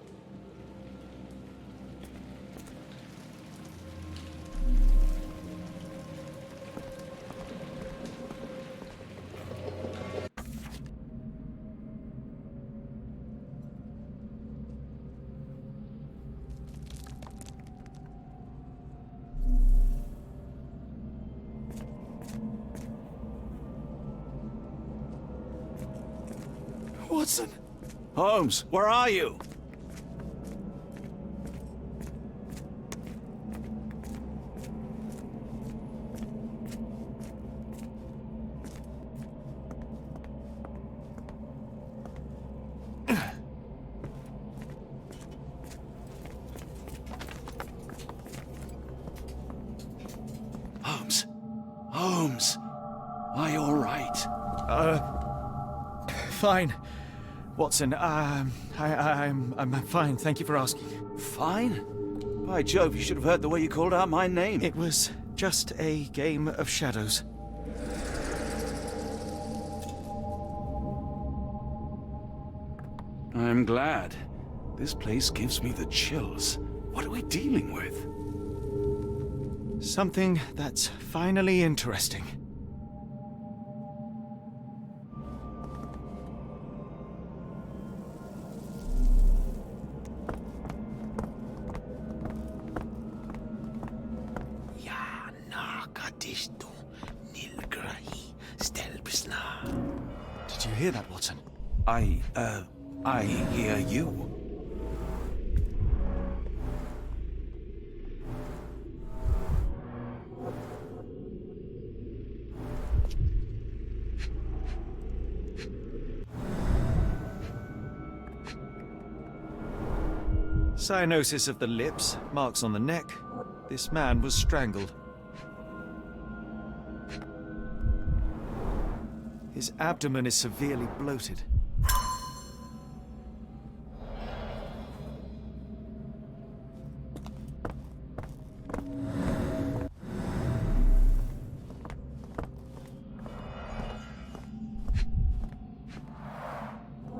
Watson! Holmes, where are you? Holmes? Holmes? Are you all right? Fine. Watson, I'm fine, thank you for asking. Fine? By Jove, you should have heard the way you called out my name. It was just a game of shadows. I'm glad. This place gives me the chills. What are we dealing with? Something that's finally interesting. Did you hear that, Watson? I hear you. Cyanosis of the lips, marks on the neck. This man was strangled. His abdomen is severely bloated.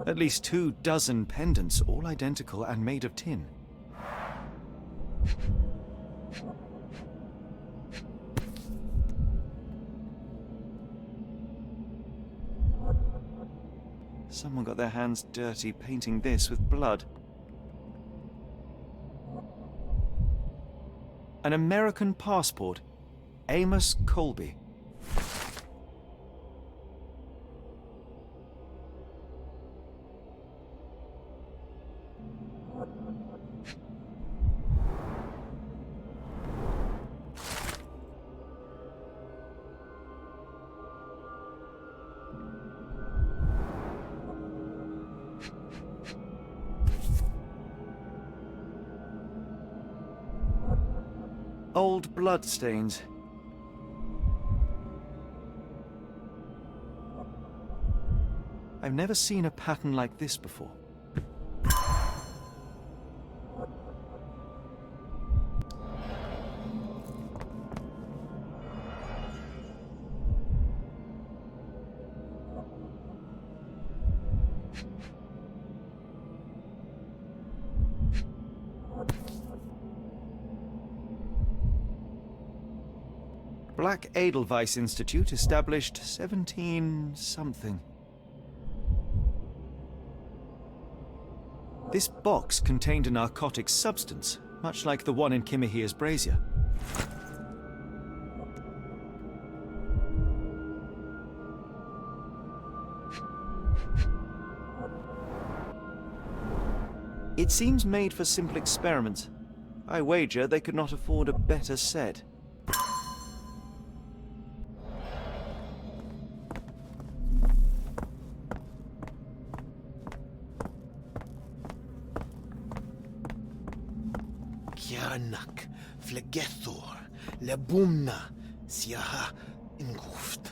At least 24 pendants, all identical and made of tin. Someone got their hands dirty painting this with blood. An American passport. Amos Colby. Old blood stains. I've never seen a pattern like this before. Black Edelweiss Institute, established 17-something. This box contained a narcotic substance, much like the one in Kimihir's brazier. It seems made for simple experiments. I wager they could not afford a better set. Kianak, Flegethor, Lebumna, Siaha, Inguft.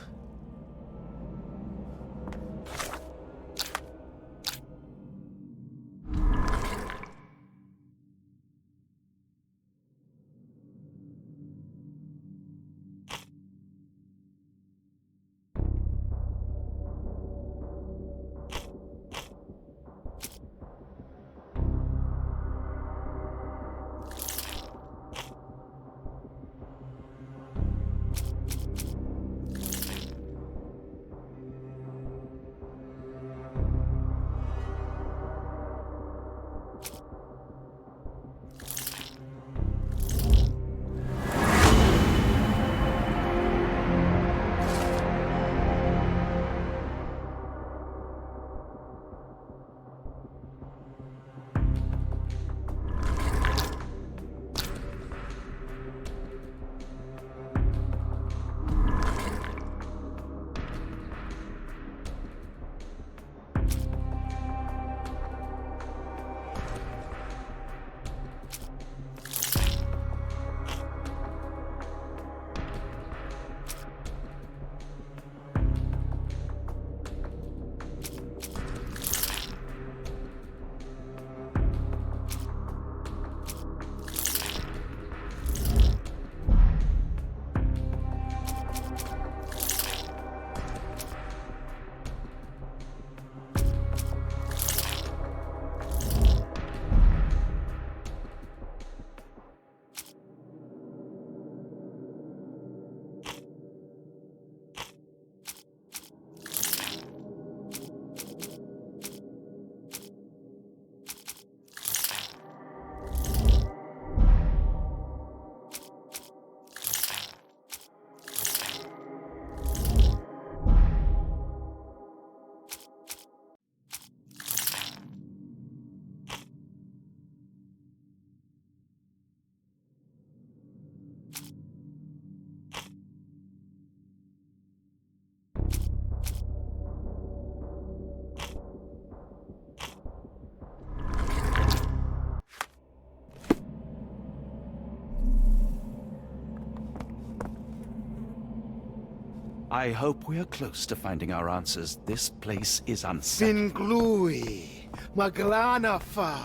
I hope we are close to finding our answers. This place is unsafe. Finglui, Maglanafa,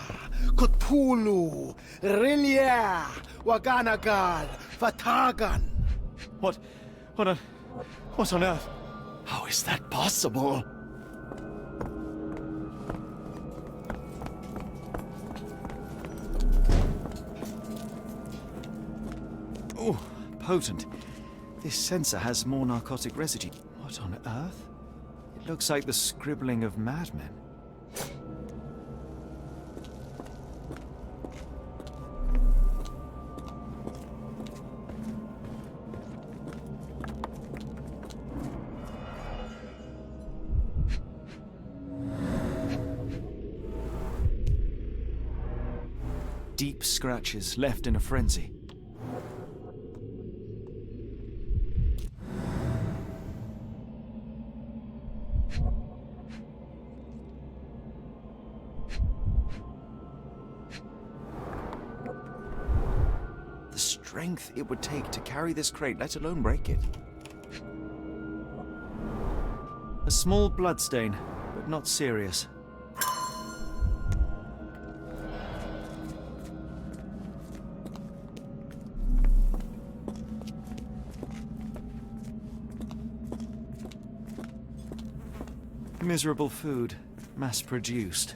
Kutpulu, Rilia, Waganagal, Fatagan. What on earth? How is that possible? Oh, potent. This sensor has more narcotic residue. What on earth? It looks like the scribbling of madmen. Deep scratches left in a frenzy. The strength it would take to carry this crate, let alone break it. A small bloodstain, but not serious. Miserable food, mass-produced.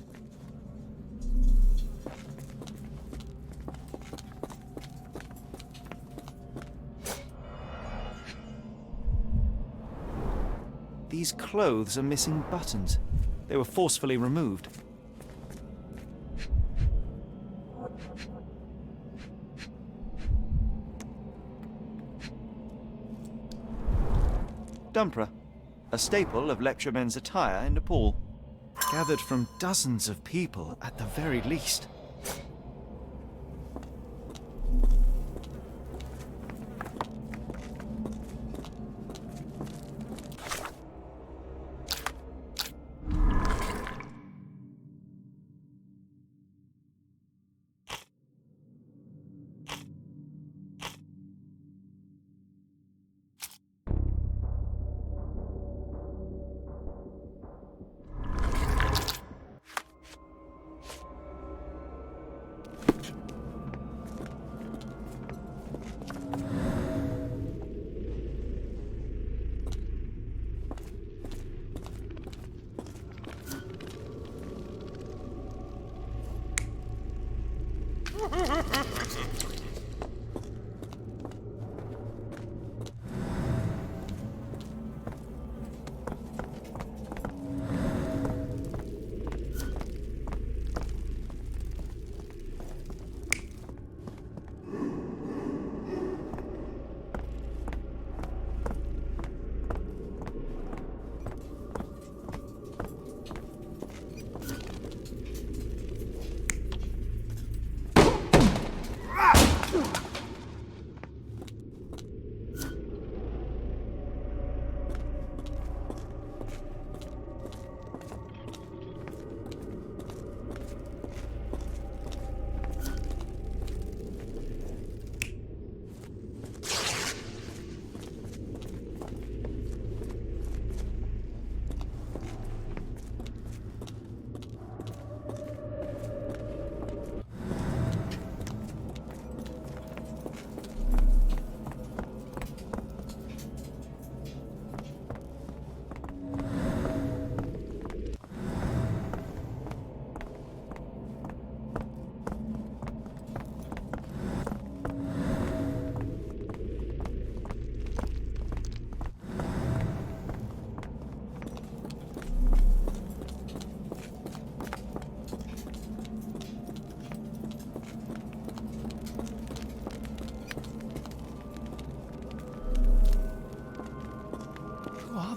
These clothes are missing buttons. They were forcefully removed. Dumpra, a staple of lecturemen's attire in Nepal, gathered from dozens of people at the very least.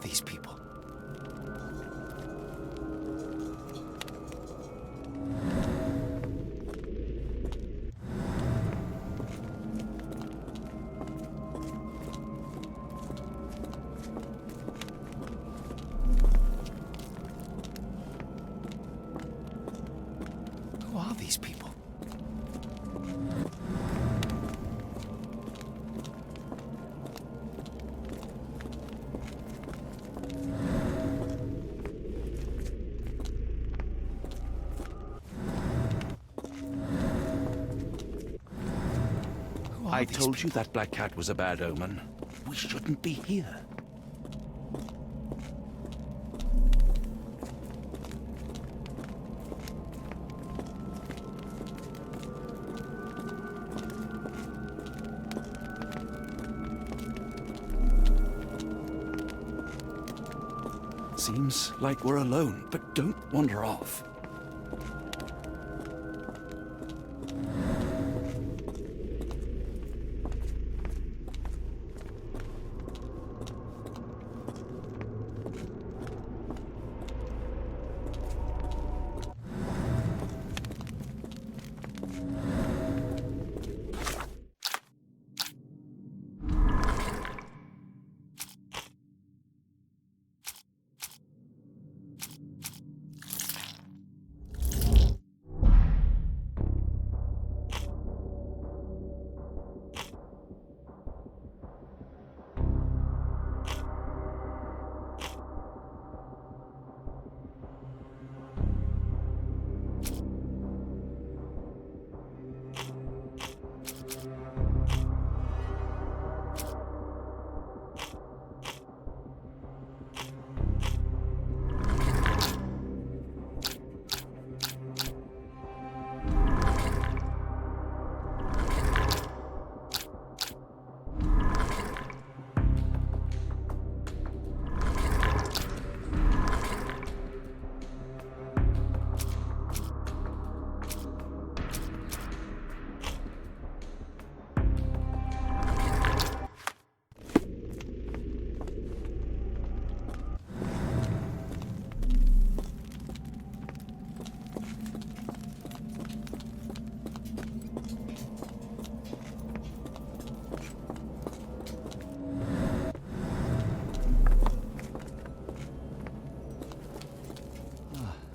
These people. Who are these people? I told you that black cat was a bad omen. We shouldn't be here. Seems like we're alone, but don't wander off.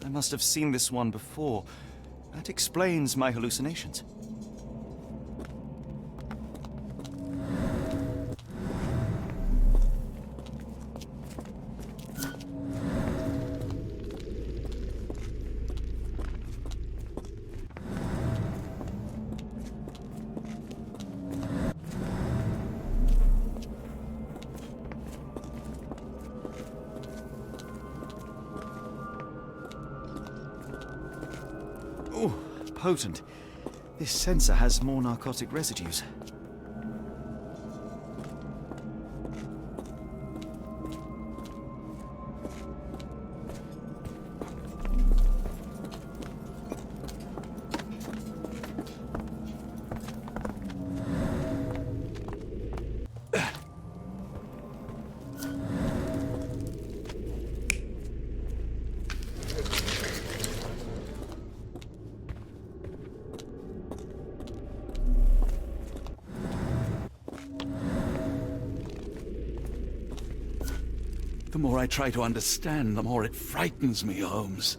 I must have seen this one before. That explains my hallucinations. Oh, potent. This sensor has more narcotic residues. The more I try to understand, the more it frightens me, Holmes.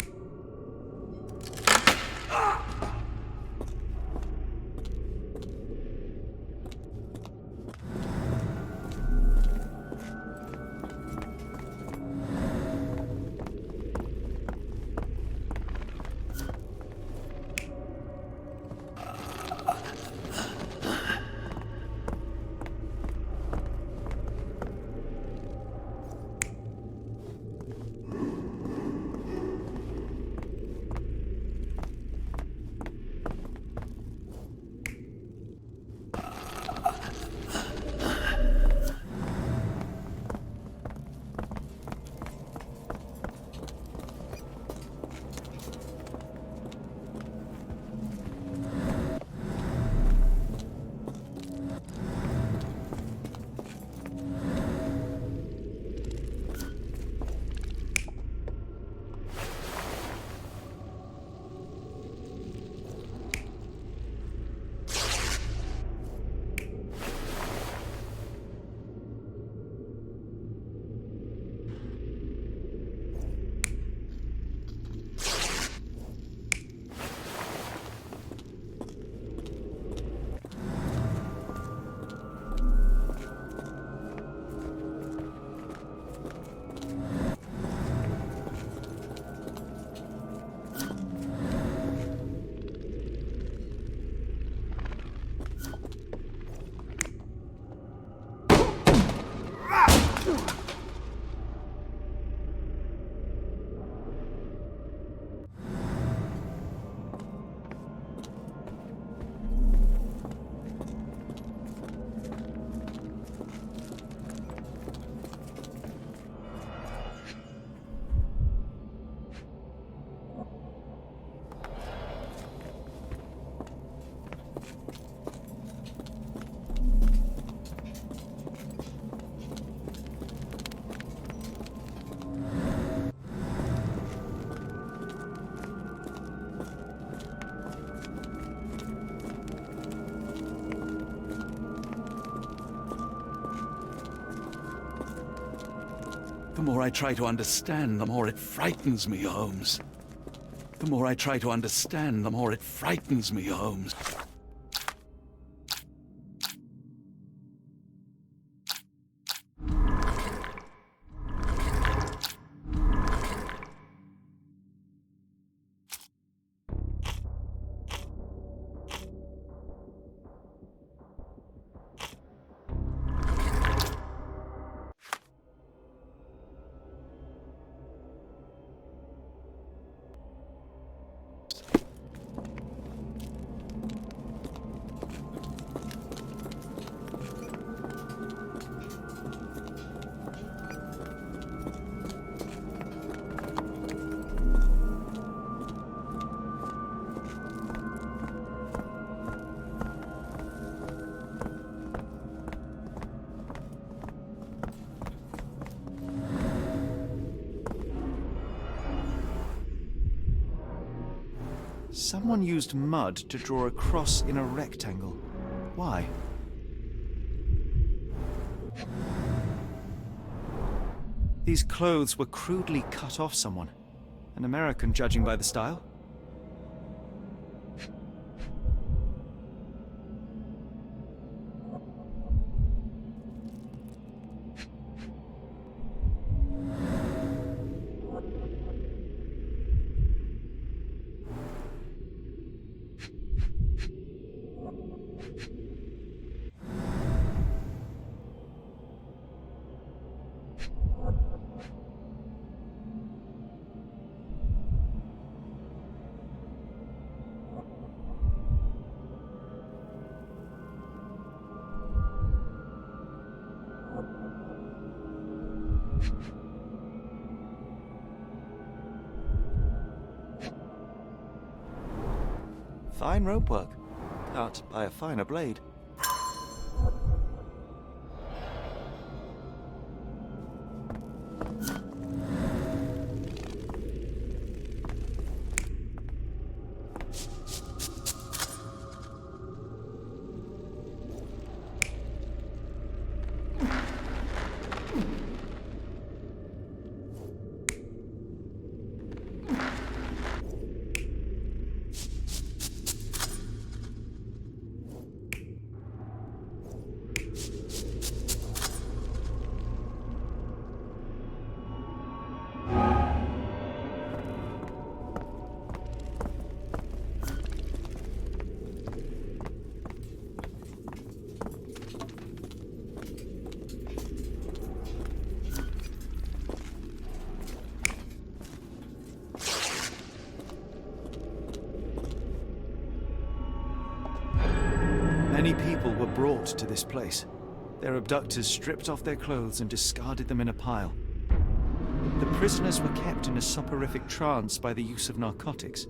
The more I try to understand, the more it frightens me, Holmes. The more I try to understand, the more it frightens me, Holmes. Someone used mud to draw a cross in a rectangle. Why? These clothes were crudely cut off someone. An American, judging by the style. Fine rope work, cut by a finer blade. Many people were brought to this place. Their abductors stripped off their clothes and discarded them in a pile. The prisoners were kept in a soporific trance by the use of narcotics.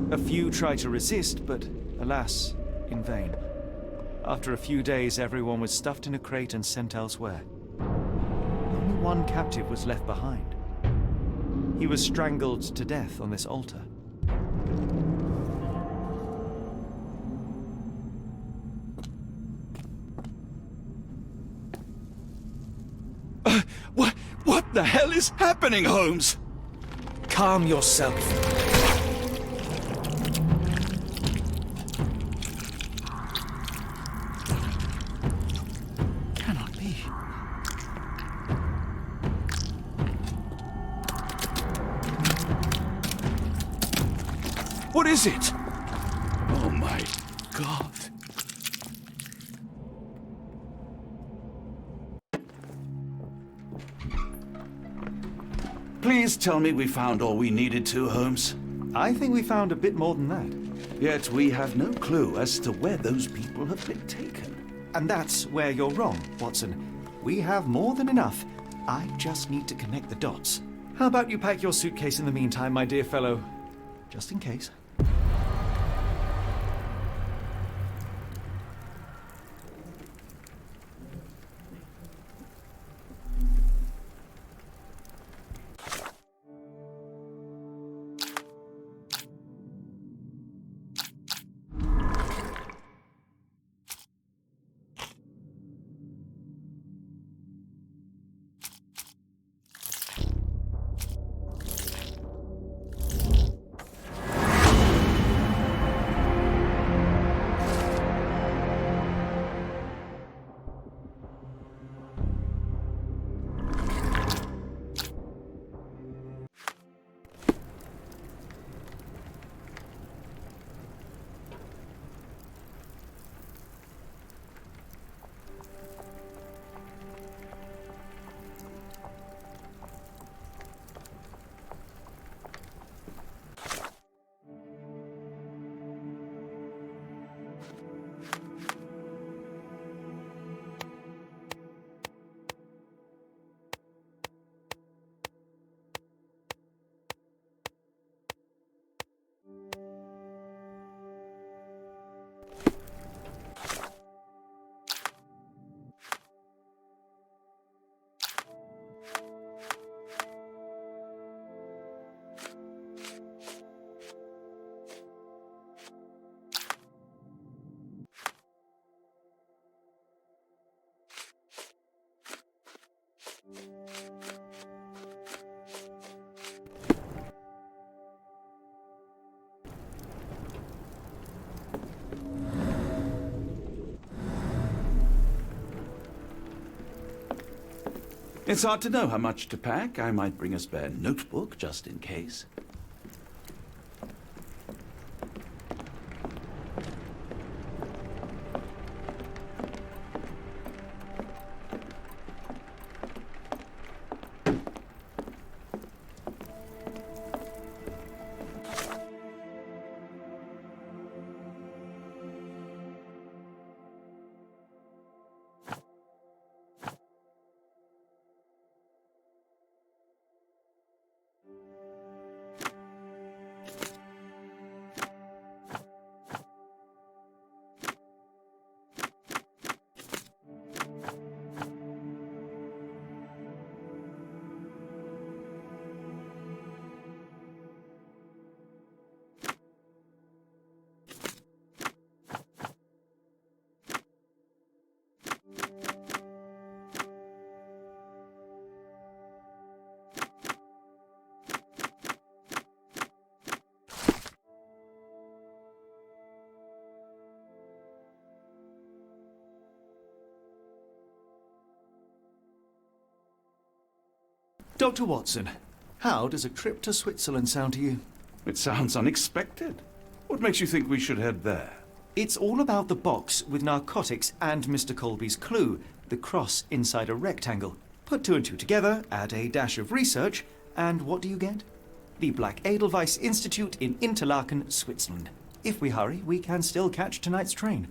A few tried to resist, but alas, in vain. After a few days, everyone was stuffed in a crate and sent elsewhere. Only one captive was left behind. He was strangled to death on this altar. What the hell is happening, Holmes? Calm yourself. Cannot be. What is it? Oh my God. Please tell me we found all we needed to, Holmes. I think we found a bit more than that. Yet we have no clue as to where those people have been taken. And that's where you're wrong, Watson. We have more than enough. I just need to connect the dots. How about you pack your suitcase in the meantime, my dear fellow? Just in case. It's hard to know how much to pack. I might bring a spare notebook just in case. Dr. Watson, how does a trip to Switzerland sound to you? It sounds unexpected. What makes you think we should head there? It's all about the box with narcotics and Mr. Colby's clue, the cross inside a rectangle. Put two and two together, add a dash of research, and what do you get? The Black Edelweiss Institute in Interlaken, Switzerland. If we hurry, we can still catch tonight's train.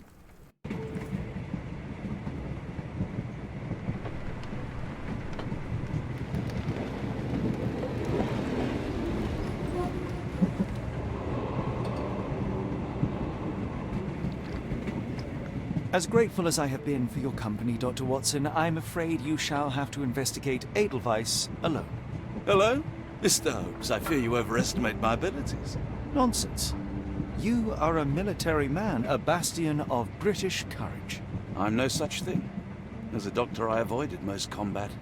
As grateful as I have been for your company, Dr. Watson, I'm afraid you shall have to investigate Edelweiss alone. Hello? Mr. Holmes, I fear you overestimate my abilities. Nonsense. You are a military man, a bastion of British courage. I'm no such thing. As a doctor, I avoided most combat,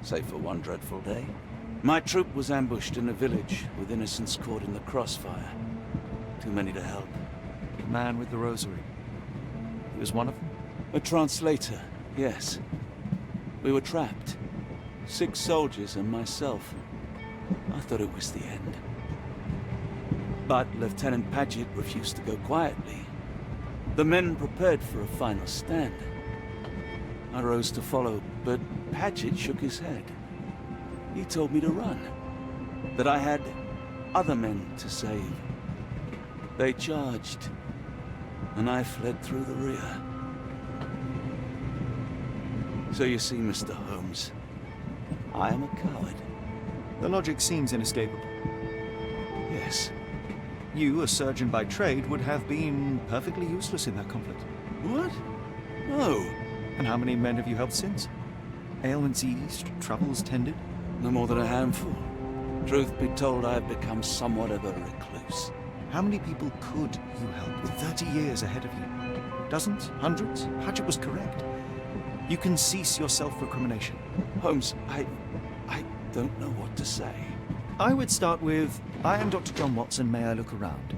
save for one dreadful day. My troop was ambushed in a village, with innocents caught in the crossfire. Too many to help. The man with the rosary. He was one of them? A translator, yes. We were trapped. 6 soldiers and myself. I thought it was the end. But Lieutenant Paget refused to go quietly. The men prepared for a final stand. I rose to follow, but Paget shook his head. He told me to run. That I had other men to save. They charged, and I fled through the rear. So you see, Mr. Holmes, I am a coward. The logic seems inescapable. Yes. You, a surgeon by trade, would have been perfectly useless in that conflict. What? No. And how many men have you helped since? Ailments eased, troubles tended? No more than a handful. Truth be told, I have become somewhat of a recluse. How many people could you help with 30 years ahead of you? Dozens? Hundreds? Paget was correct. You can cease your self-recrimination. Holmes, I don't know what to say. I would start with, I am Dr. John Watson, may I look around?